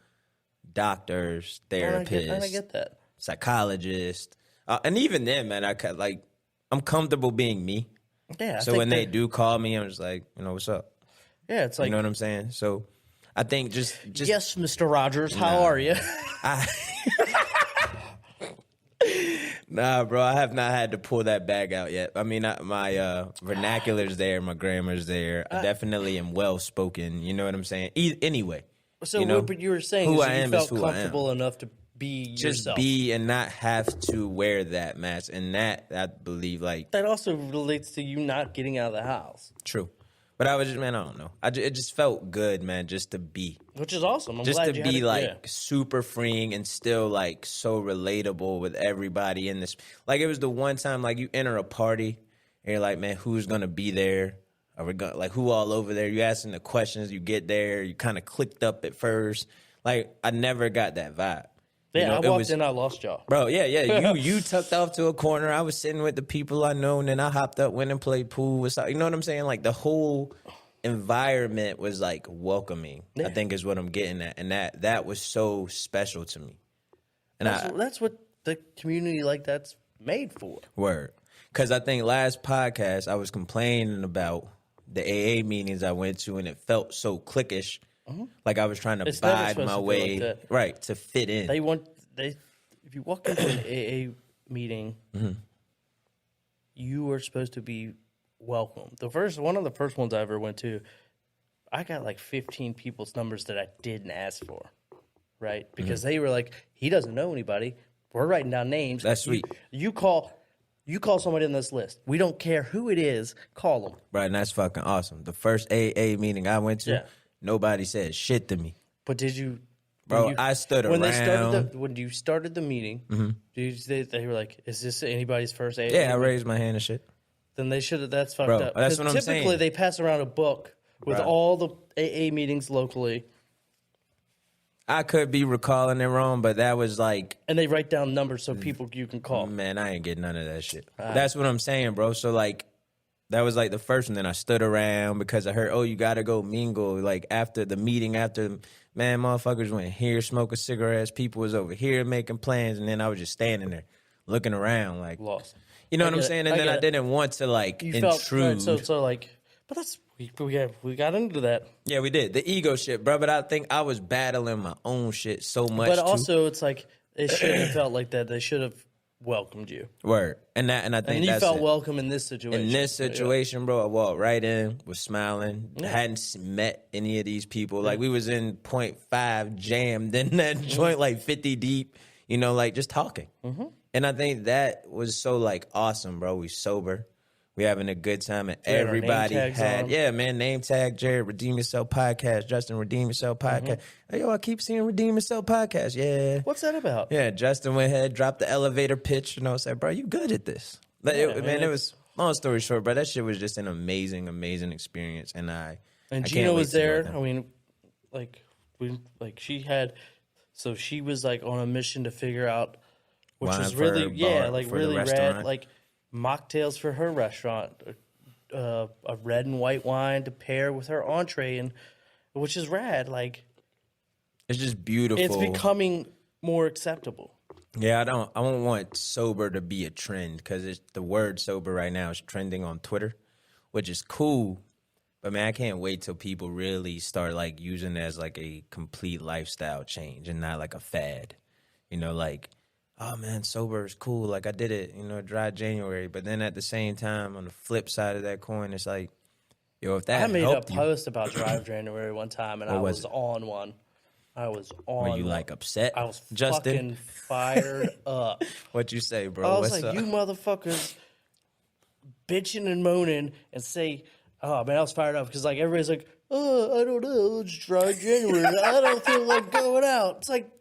doctors, therapists. I get that. Psychologists. And even then, man, I'm comfortable being me. Yeah. So when they do call me, I'm just like, what's up? Yeah, it's like, you know what I'm saying? So I think just yes, Mr. Rogers, how are you? Nah, bro, I have not had to pull that bag out yet. I mean, my vernacular's there, my grammar's there. I definitely am well spoken. You know what I'm saying? Anyway, so what you were saying who is I am you is felt who comfortable enough to be just yourself. Be and not have to wear that mask, and that I believe like that also relates to you not getting out of the house. True. But I was just, man, I don't know. It just felt good, man, just to be. Which is awesome. I'm just glad to you be had like super freeing and still like so relatable with everybody in this. Like it was the one time like you enter a party And you're like, man, who's gonna be there? Are we gonna, like, who all over there? You asking the questions. You get there. You kind of clicked up at first. Like, I never got that vibe. Yeah, I walked in, I lost y'all. Bro, yeah. You tucked off to a corner. I was sitting with the people I know, and then I hopped up, went and played pool. You know what I'm saying? Like, the whole environment was, like, welcoming, I think is what I'm getting at. And that was so special to me. And that's what the community like that's made for. Word. Because I think last podcast, I was complaining about the AA meetings I went to, and it felt so cliquish. Like I was trying to bide my way, right, to fit in. If you walk into an AA meeting, you are supposed to be welcome. One of the first ones I ever went to, I got like 15 people's numbers that I didn't ask for, right? Because they were like, he doesn't know anybody. We're writing down names. That's sweet. You call somebody in this list. We don't care who it is. Call them. Right, and that's fucking awesome. The first AA meeting I went to, nobody said shit to me. But did you... Bro, I stood around. When you started the meeting, they were like, is this anybody's first AA Yeah, meeting? I raised my hand and shit. Then they should have... That's fucked up. That's what I'm saying. Typically, they pass around a book with all the AA meetings locally. I could be recalling it wrong, but that was like... And they write down numbers so people you can call. Man, I ain't getting none of that shit. That's what I'm saying, bro. So, like... That was like the first one. Then I stood around because I heard, oh, you got to go mingle. Like after the meeting, man, motherfuckers went here smoking cigarettes. People was over here making plans. And then I was just standing there looking around like, lost. You know what I'm saying? And then I didn't want to like intrude. So like, but that's, we got into that. Yeah, we did. The ego shit, bro. But I think I was battling my own shit so much. But also it's like, it shouldn't have felt like that. They should have welcomed you. Word. And I think and you felt welcome in this situation. In this situation, bro, I walked right in, was smiling. I hadn't met any of these people. Like we was in .5 jammed in that joint like 50 deep, you know, like just talking. And I think that was so like awesome, bro. We sober. We having a good time, and everybody had, name tag, Jarrod, Redeem Yourself Podcast, Justin, Redeem Yourself Podcast. Hey, yo, I keep seeing Redeem Yourself Podcast. Yeah. What's that about? Yeah, Justin went ahead, dropped the elevator pitch, said, bro, you good at this. But it was, long story short, bro, that shit was just an amazing, amazing experience. And Gina was there. I mean, she was like on a mission to figure out, which was really, really rad, like, mocktails for her restaurant, a red and white wine to pair with her entree, and which is rad. Like, it's just beautiful. It's becoming more acceptable. Yeah, I don't want sober to be a trend because the word sober right now is trending on Twitter, which is cool. But man, I can't wait till people really start like using it as like a complete lifestyle change and not like a fad. Like, oh man, sober is cool. Like I did it, dry January. But then at the same time, on the flip side of that coin, it's like, yo, if that I made a helped post about dry January one time, and I was on one. I was on. Were you like upset? I was Justin? fucking fired up. What'd you say, bro? I was like, you motherfuckers bitching and moaning and say, oh man, I was fired up because like everybody's like, oh, I don't know, it's dry January. I don't feel like going out. It's like,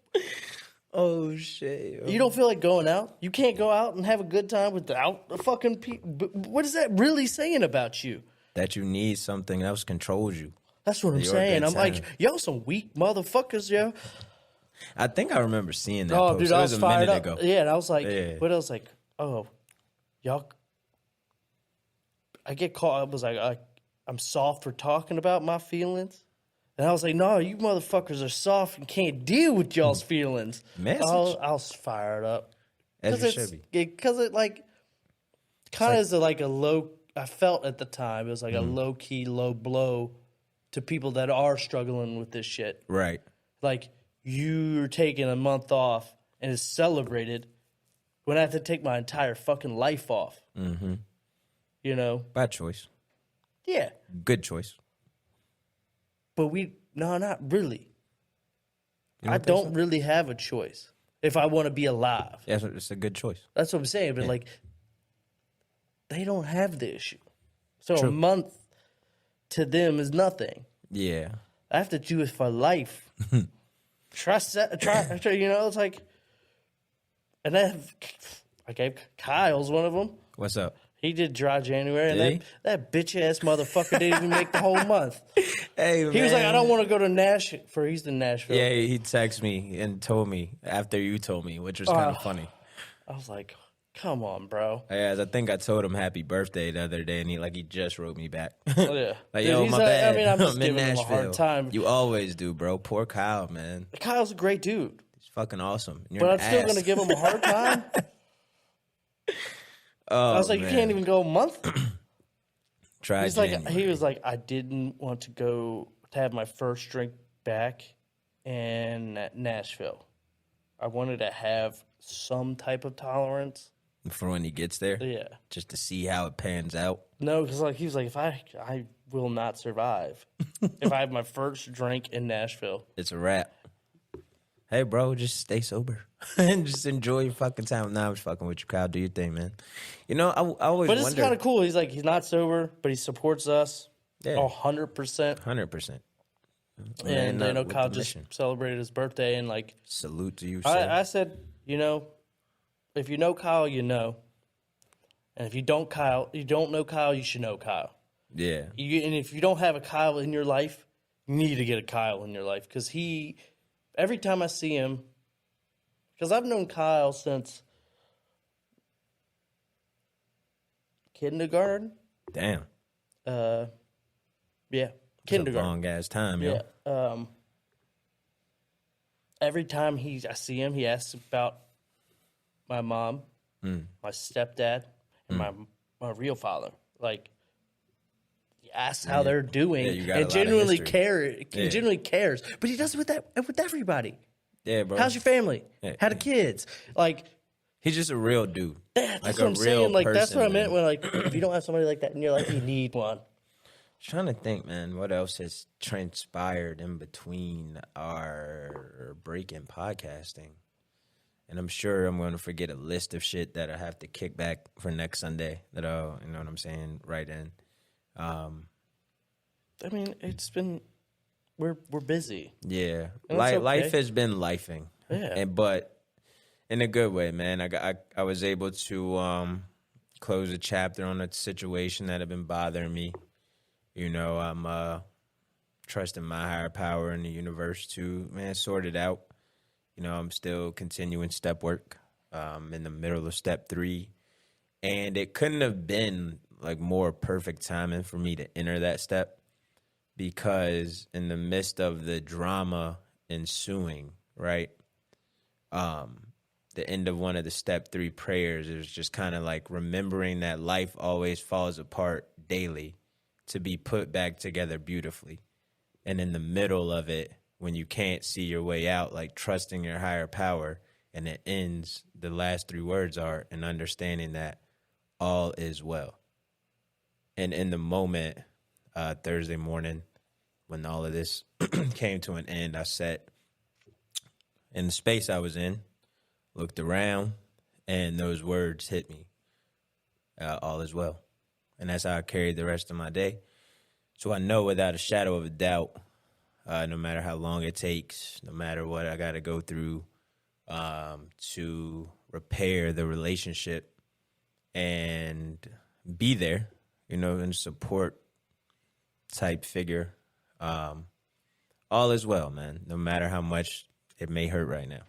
oh shit! You don't feel like going out? You can't go out and have a good time without the fucking people. What is that really saying about you? That you need something else controls you. That's what I'm saying. I'm like, y'all some weak motherfuckers, yo. I think I remember seeing that. Oh, post. Dude, it I was a fired minute up. ago. Yeah, and I was like, what else? Like, oh, y'all. I get caught. I was like, I'm soft for talking about my feelings. And I was like, no, you motherfuckers are soft and can't deal with y'all's feelings. Message. I was fired up. As you should be. Because it like, kind of is like a low, I felt at the time, it was like a low-key, low blow to people that are struggling with this shit. Right. Like, you're taking a month off and it's celebrated when I have to take my entire fucking life off. Mm-hmm. Bad choice. Yeah. Good choice. But not really. I don't really have a choice if I want to be alive. Yeah, it's a good choice. That's what I'm saying. But like, they don't have the issue. So True. A month to them is nothing. Yeah. I have to do it for life. Trust that. It's like, and then I gave Kyle's one of them. What's up? He did dry January, Did and that bitch ass motherfucker didn't even make the whole month. Hey, he was like, I don't want to go to Nashville. He's in Nashville. Yeah, he texted me and told me after you told me, which was kind of funny. I was like, come on, bro. Yeah, I think I told him happy birthday the other day, and he just wrote me back. Yeah. Like, yo, my bad. I mean, I'm just in giving him a Nashville. hard time. You always do, bro. Poor Kyle, man. Kyle's a great dude. He's fucking awesome. But I'm still going to give him a hard time. I was like, man. You can't even go a month? He was like, I didn't want to go to have my first drink back in Nashville. I wanted to have some type of tolerance for when he gets there. Yeah, just to see how it pans out. No, because he was like, if I will not survive if I have my first drink in Nashville. It's a wrap. Hey, bro, just stay sober and just enjoy your fucking time. Nah, I'm just fucking with you, Kyle. Do your thing, man. You know, I always But it's wonder. kind of cool. He's like, he's not sober, but he supports us 100%. 100%. And, you know, Kyle just celebrated his birthday and, like... Salute to you, sir. I said, you know, if you know Kyle, you know. And if you don't know Kyle, you should know Kyle. Yeah. And if you don't have a Kyle in your life, you need to get a Kyle in your life. Because every time I see him, because I've known Kyle since kindergarten. Damn. Yeah, kindergarten. Long ass time, yeah. Every time I see him, he asks about my mom, my stepdad, and my real father. Like, he asks how they're doing, and genuinely cares. But he does it with everybody. Yeah, bro. How's your family? Yeah. How the kids? Like, he's just a real dude. That's what I'm saying. Like, that's what I meant when, like, if you don't have somebody like that in your life, you need one. Trying to think, man, what else has transpired in between our break in podcasting? And I'm sure I'm going to forget a list of shit that I have to kick back for next Sunday that I'll, you know what I'm saying, right in. I mean, it's been, we're busy. Yeah. Okay. Life has been lifing. Yeah. But in a good way, man. I was able to close a chapter on a situation that had been bothering me. You know, I'm trusting my higher power in the universe to, man, sort it out. You know, I'm still continuing step work. In the middle of step 3. And it couldn't have been, like, more perfect timing for me to enter that step. Because in the midst of the drama ensuing, right, the end of one of the step 3 prayers is just kind of like remembering that life always falls apart daily to be put back together beautifully. And in the middle of it, when you can't see your way out, like trusting your higher power, and it ends, the last 3 words are, and understanding that all is well. And in the moment, Thursday morning, when all of this came to an end, I sat in the space I was in, looked around, and those words hit me. All is well. And that's how I carried the rest of my day. So I know without a shadow of a doubt, no matter how long it takes, no matter what I got to go through to repair the relationship and be there, you know, and support type figure, all is well, man, no matter how much it may hurt right now.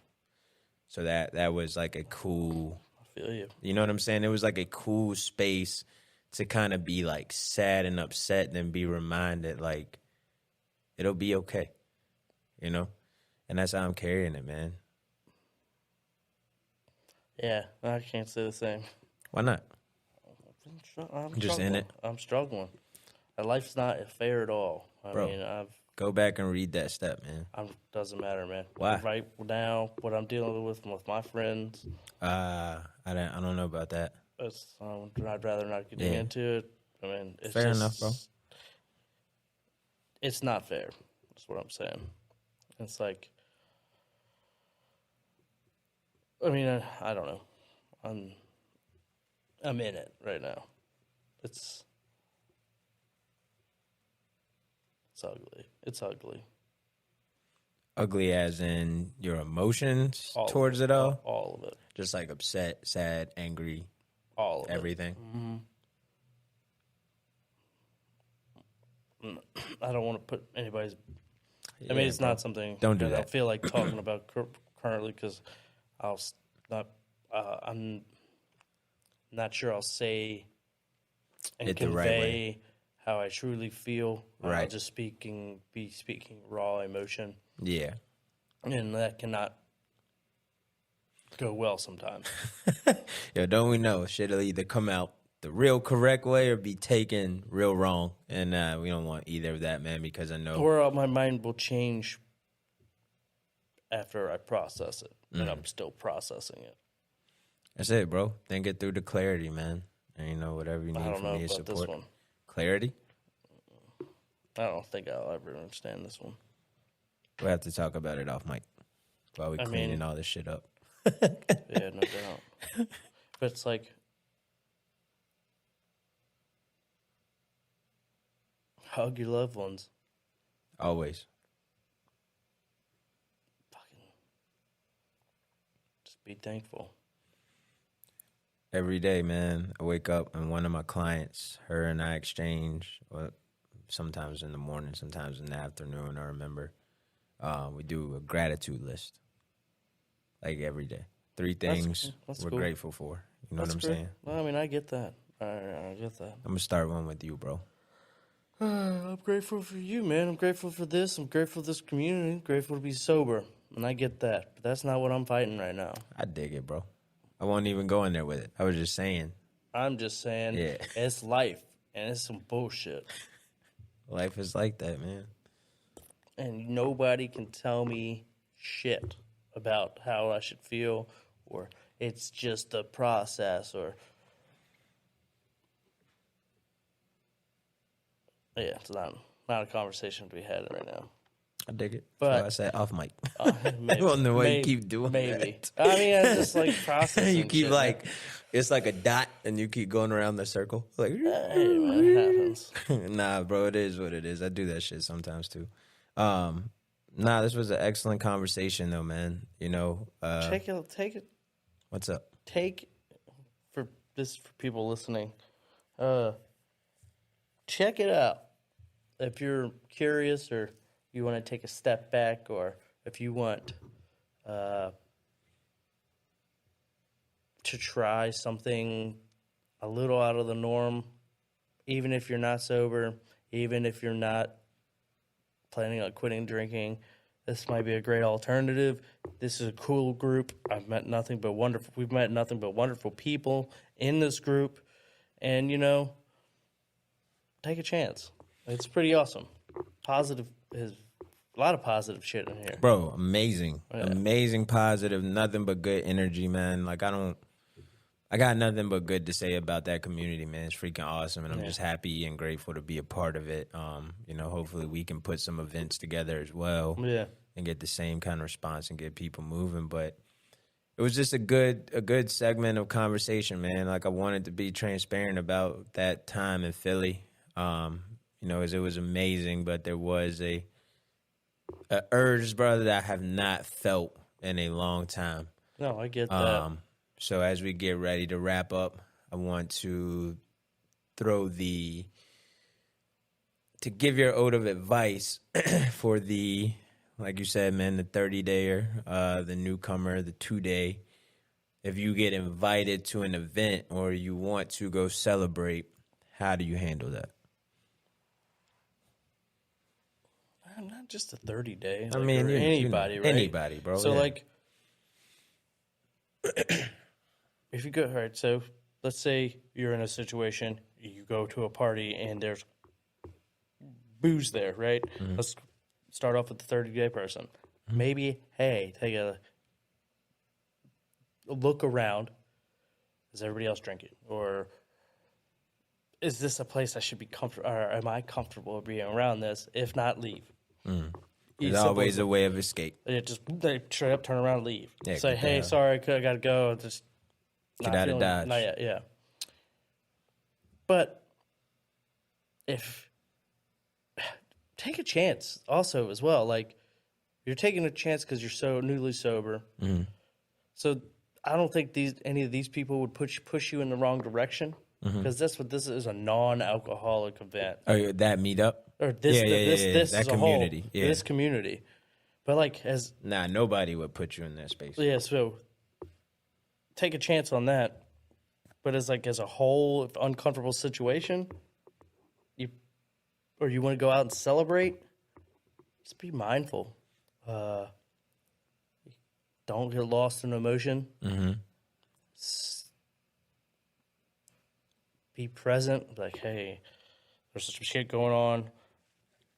So that was like a cool, I feel you. You know what I'm saying? It was like a cool space to kind of be like sad and upset and then be reminded like it'll be okay, you know? And that's how I'm carrying it, man. Yeah, I can't say the same. Why not? I'm just in it. I'm struggling. Life's not fair at all. I mean, go back and read that step, man. Doesn't matter, man. Why? Right now, what I'm dealing with my friends. I don't know about that. I'd rather not get into it. I mean, it's fair enough, bro. It's not fair. That's what I'm saying. It's like, I mean, I don't know. I'm in it right now. It's ugly. It's ugly. Ugly as in your emotions towards it all? All of it. Just like upset, sad, angry. All of everything. it. Mm-hmm. I don't want to put anybody's. I mean, it's not something don't do that. I feel like talking about currently because I'm not sure I'll say and it the convey right way. how I truly feel. Right. I'll just be speaking raw emotion. Yeah. And that cannot go well sometimes. Yo, don't we know shit'll either come out the real correct way or be taken real wrong, and we don't want either of that, man. Because I know, or my mind will change after I process it, and I'm still processing it. That's it, bro. Then get through the clarity, man. And you know, whatever you need from me is support. This one. Clarity. I don't think I'll ever understand this one. We'll have to talk about it off mic while we cleaning all this shit up. Yeah, no doubt. But it's like, hug your loved ones. Always. Fucking just be thankful. Every day, man, I wake up and one of my clients, her and I exchange, well, sometimes in the morning, sometimes in the afternoon, I remember. We do a gratitude list, like every day. 3 things we're grateful for. You know what I'm saying? Well, I mean, I get that. I get that. I'm going to start one with you, bro. I'm grateful for you, man. I'm grateful for this. I'm grateful for this community. I'm grateful to be sober. And I get that. But that's not what I'm fighting right now. I dig it, bro. I won't even go in there with it. I was just saying. I'm just saying it's life. And it's some bullshit. Life is like that, man. And nobody can tell me shit about how I should feel, or it's just a process, or it's not a conversation to be had right now. I dig it. But so I said off mic. Maybe, I don't know why you keep doing that. I mean, I just like processing. You keep shit, like, it's like a dot, and you keep going around the circle. Like, hey, man, it happens. Nah, bro, it is what it is. I do that shit sometimes too. Nah, this was an excellent conversation, though, man. You know, take it. What's up? For people listening. Check it out if you're curious, or you want to take a step back, or if you want to try something a little out of the norm, even if you're not sober, even if you're not planning on quitting drinking, this might be a great alternative. This is a cool group. We've met nothing but wonderful people in this group, and take a chance. It's pretty awesome. Positive is a lot of positive shit in here, bro. Amazing, amazing, positive. Nothing but good energy, man. Like I got nothing but good to say about that community, man. It's freaking awesome, and I'm just happy and grateful to be a part of it. Hopefully we can put some events together as well, and get the same kind of response and get people moving. But it was just a good segment of conversation, man. Like I wanted to be transparent about that time in Philly. As it was amazing, but there was a urge, brother, that I have not felt in a long time. No, I get that. So as we get ready to wrap up, I want to to give your ode of advice for like you said, man, the 30-dayer, the newcomer, the 2-day. If you get invited to an event or you want to go celebrate, how do you handle that? Not just a 30-day. I mean, anybody, right? Anybody, bro. So, if you go, all right, so let's say you're in a situation, you go to a party and there's booze there, right? Mm-hmm. Let's start off with the 30-day person. Mm-hmm. Maybe, hey, take a look around. Is everybody else drinking? Or is this a place I should be comfortable, or am I comfortable being around this? If not, leave. Mm. There's always a way of escape. They straight up turn around and leave. Yeah, say, hey, sorry, I got to go. Just get out of Dodge. Not yet, yeah. But take a chance also as well. Like, you're taking a chance because you're so newly sober. Mm-hmm. So I don't think any of these people would push you in the wrong direction. because that's what this is, a non-alcoholic event. Oh, that meetup? Or this that as a community. whole, Yeah. this community. But like nobody would put you in that space. Yeah, so take a chance on that. But as a whole uncomfortable situation, you want to go out and celebrate, just be mindful. Don't get lost in emotion. Mm-hmm. Be present. Like, hey, there's some shit going on.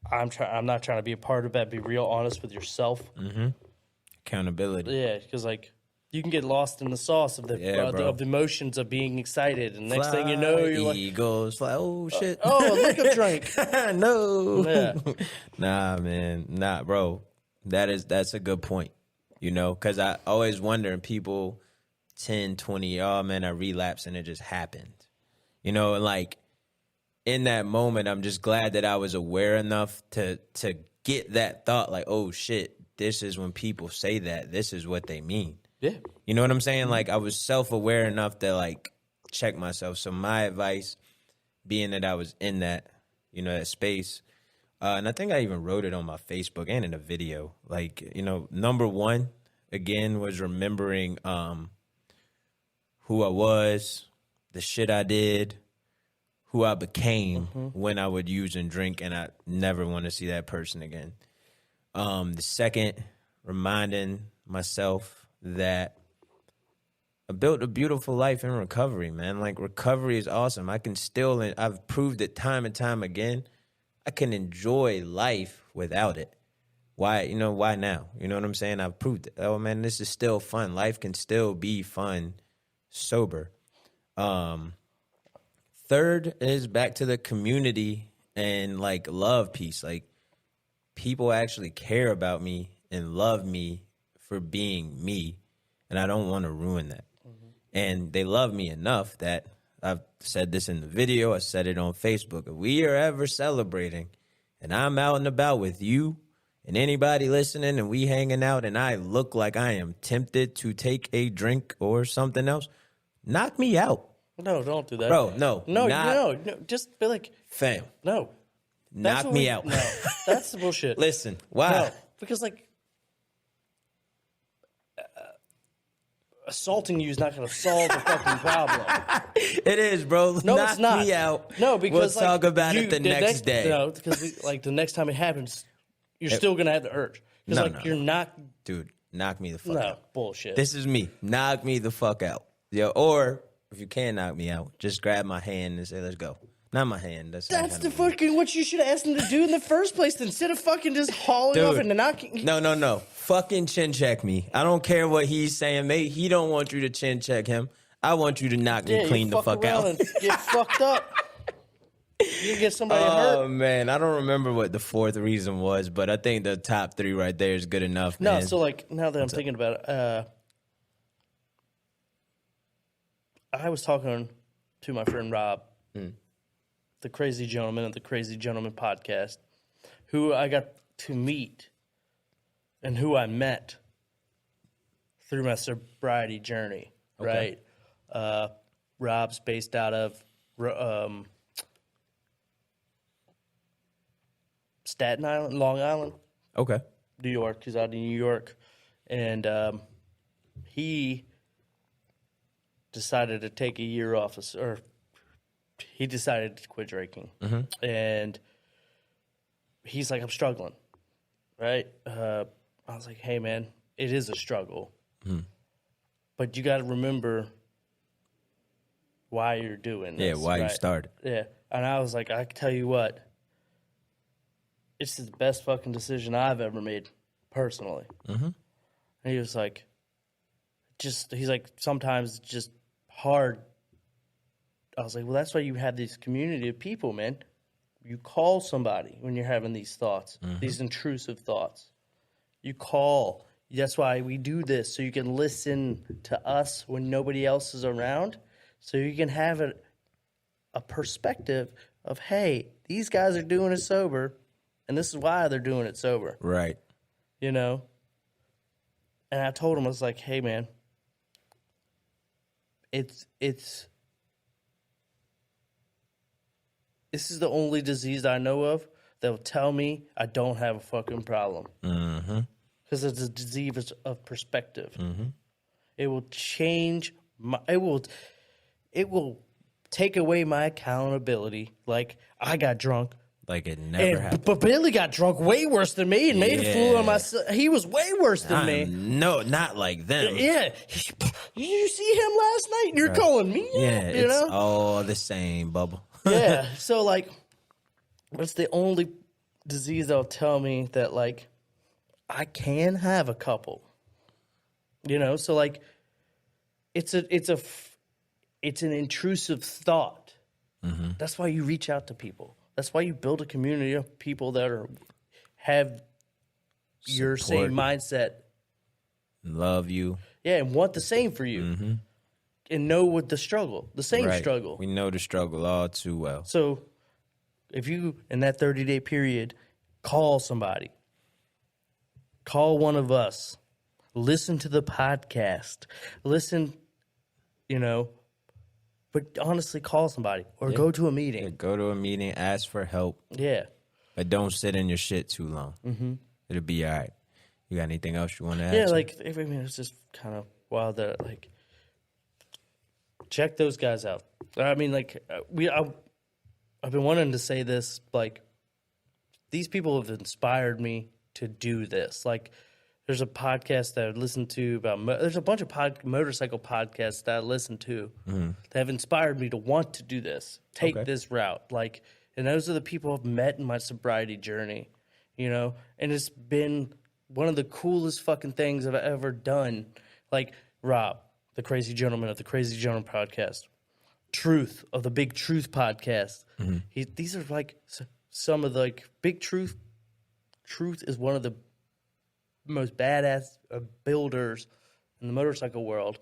I'm not trying to be a part of that. Be real honest with yourself. Mm-hmm. Accountability. Yeah, because you can get lost in the sauce of the emotions of being excited, and next thing you know, you're eagles fly. Oh shit! Oh, look a drink. No. Yeah. Nah, man. Nah, bro. That's a good point. Because I always wonder, and people 10, 20, oh man, I relapsed and it just happened. And like in that moment, I'm just glad that I was aware enough to get that thought, like, oh shit, this is when people say that, this is what they mean. Yeah. You know what I'm saying? Like I was self-aware enough to like check myself. So my advice, being that I was in that, that space, and I think I even wrote it on my Facebook and in a video, like, number one, again, was remembering who I was, the shit I did, who I became when I would use and drink, and I never want to see that person again. The second, reminding myself that I built a beautiful life in recovery, man. Like, recovery is awesome. I've proved it time and time again. I can enjoy life without it. Why now? You know what I'm saying? I've proved it. Oh, man, this is still fun. Life can still be fun sober. Third is back to the community and, like, love piece. Like, people actually care about me and love me for being me, and I don't want to ruin that. Mm-hmm. And they love me enough that I've said this in the video. I said it on Facebook. If we are ever celebrating and I'm out and about with you and anybody listening and we hanging out and I look like I am tempted to take a drink or something else, knock me out. No, don't do that. Bro, no. No. Just be like, fam. No. Knock me out. No, that's the bullshit. Listen, why? No, because, like, assaulting you is not going to solve the fucking problem. It is, bro. No, knock it's not. me out. No, because we'll talk about it the next day. No, because the next time it happens, you're still going to have the urge. Because you're not. Dude, knock me the fuck out. No, bullshit. This is me. Knock me the fuck out. Yeah, or if you can knock me out, just grab my hand and say, let's go. Not my hand. That's the fucking what you should have asked him to do in the first place instead of fucking just hauling off and knocking. No. Fucking chin check me. I don't care what he's saying. Mate, he don't want you to chin check him. I want you to knock me clean the fuck out. And get fucked up. You get somebody hurt. Oh, man. I don't remember what the fourth reason was, but I think the top three right there is good enough, man. No, so, like, now that I'm thinking about it, I was talking to my friend Rob, the Crazy Gentleman of the Crazy Gentleman podcast, who I got to meet and who I met through my sobriety journey, right? Rob's based out of Staten Island, Long Island. Okay. New York. He's out in New York. And he decided to take a year off, or he decided to quit drinking. Mm-hmm. And he's like, I'm struggling, right? I was like, hey, man, it is a struggle. Mm. But you got to remember why you're doing this. Yeah, why you started. Yeah. And I was like, I can tell you what, it's the best fucking decision I've ever made personally. Mm-hmm. And he was like, he's like, sometimes it's just hard. I was like, well, that's why you have this community of people, man. You call somebody when you're having these thoughts, these intrusive thoughts. You call. That's why we do this, so you can listen to us when nobody else is around, so you can have a perspective of, hey, these guys are doing it sober, and this is why they're doing it sober. Right. You know? And I told him, I was like, hey, man, it's this is the only disease I know of that will tell me I don't have a fucking problem. Because it's a disease of perspective. It will change my. It will take away my accountability. Like, I got drunk. Like it never happened. But Billy got drunk way worse than me and made a fool of myself. He was way worse than me. No, not like them. Yeah. You see him last night? You're calling me out, Yeah, you know? it's all the same, bubble. Yeah. So, like, it's the only disease that'll tell me that, like, I can have a couple. You know? So, like, it's an intrusive thought. That's why you reach out to people. That's why you build a community of people that have your same mindset. Love you. Yeah, and want the same for you. And know what the struggle, the same struggle. We know the struggle all too well. So if you, in that 30-day period, call somebody, call one of us, listen to the podcast, listen, you know, but honestly, call somebody or go to a meeting. Yeah, go to a meeting, ask for help. Yeah. But don't sit in your shit too long. It'll be all right. You got anything else you want to add? Yeah, like, I mean, it's just kind of wild that, like, check those guys out. I mean, like, I've been wanting to say this, like, these people have inspired me to do this. Like, there's a podcast that I listened to about, there's a bunch of motorcycle podcasts that I listen to that have inspired me to want to do this, take this route. Like, and those are the people I've met in my sobriety journey, you know? And it's been one of the coolest fucking things I've ever done. Like, Rob, the Crazy Gentleman of the Crazy Gentleman podcast, Truth of the Big Truth podcast. These are like some of the, like, Big Truth. Truth is one of the most badass builders in the motorcycle world,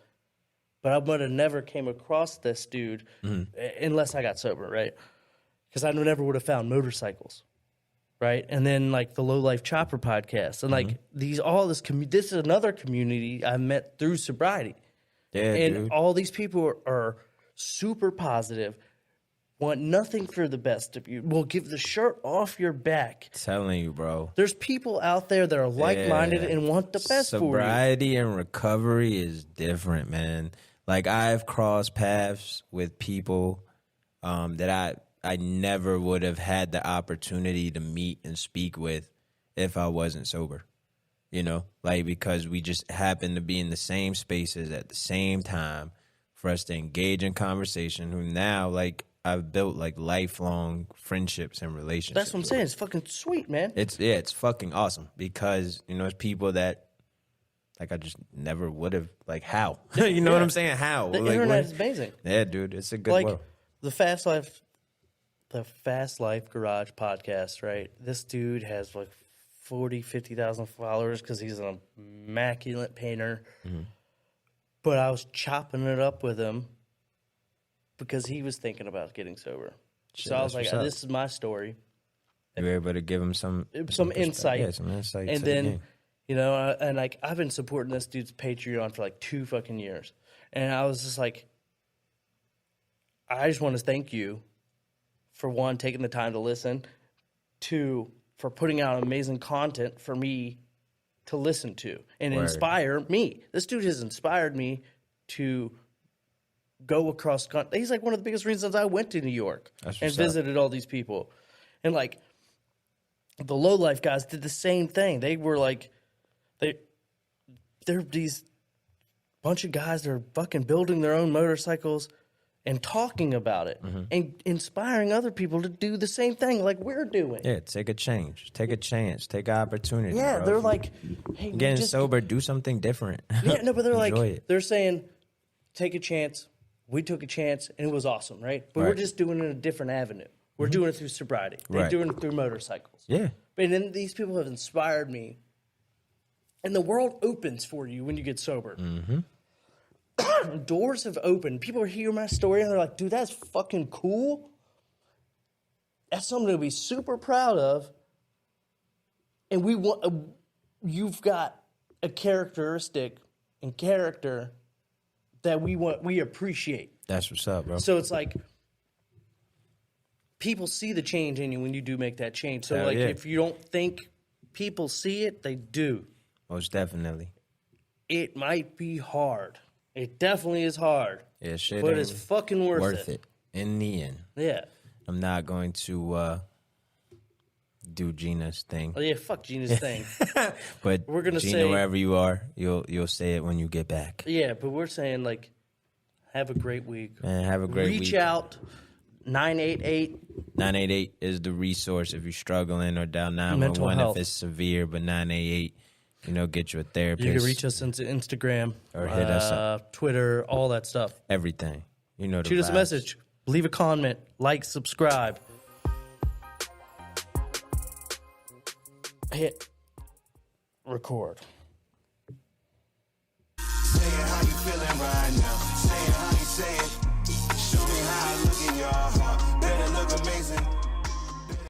but I would have never came across this dude unless I got sober, right? Because I never would have found motorcycles, right? And then, like, the Low Life Chopper podcast, and like this is another community I met through sobriety. Yeah, and dude. all these people are super positive, want nothing for the best of you, will give the shirt off your back. Telling you, bro. There's people out there that are like-minded and want the best for you. Sobriety and recovery is different, man. Like, I've crossed paths with people that I never would have had the opportunity to meet and speak with if I wasn't sober. You know, like, because we just happen to be in the same spaces at the same time for us to engage in conversation. Who now, like, I've built, like, lifelong friendships and relationships. That's what I'm saying. It's fucking sweet, man. It's fucking awesome because, you know, it's people that, like, I just never would have, like, how? You know what I'm saying? How? The like, internet is amazing. Yeah, dude, it's a good Like, world. the Fast Life Garage podcast, right? This dude has, like, 50,000 followers because he's an immaculate painter. But I was chopping it up with him because he was thinking about getting sober. So I was like, this is my story. You were able to give him some insight. Yeah, some insight. And to then, the game. you know, and, like, I've been supporting this dude's Patreon for, like, 2 fucking years. And I was just like, I just want to thank you for, 1, taking the time to listen, 2, for putting out amazing content for me to listen to and inspire me. This dude has inspired me to go across country. He's, like, one of the biggest reasons I went to New York and visited all these people. And, like, the Low Life guys did the same thing. They were like, they're these bunch of guys that are fucking building their own motorcycles and talking about it and inspiring other people to do the same thing like we're doing. Yeah, take a change. Take a chance. Take an opportunity. Yeah, bro. they're like, hey, getting sober, do something different. Yeah, no, but they're like, it. they're saying, take a chance. We took a chance and it was awesome, right? But we're just doing it in a different avenue. We're doing it through sobriety. They're doing it through motorcycles. Yeah. And then these people have inspired me. And the world opens for you when you get sober. Doors have opened. People hear my story and they're like, dude, that's fucking cool. That's something to be super proud of. And we want, you've got a characteristic and character that we appreciate. That's what's up, bro. So it's like, people see the change in you when you do make that change. So, Hell like, yeah. if you don't think people see it, they do. Most definitely. It might be hard. It definitely is hard. Yeah, shit. But ain't it's fucking worth it. in the end. Yeah. I'm not going to do Gina's thing. Oh, yeah, fuck Gina's thing. But we're gonna Gina, say, wherever you are, you'll say it when you get back. Yeah, but we're saying, like, have a great week. Man, have a great week. Reach out. 988. 988 is the resource if you're struggling, or dial 911 if it's severe, but 988, get you a therapist. You can reach us into Instagram. Or hit us up. Twitter, all that stuff. Everything. The Shoot us a vibes. message. Leave a comment. Like, subscribe. Hit record. Saying how you feeling right now. Saying how you say it. Show me how I look in your heart. Better look amazing.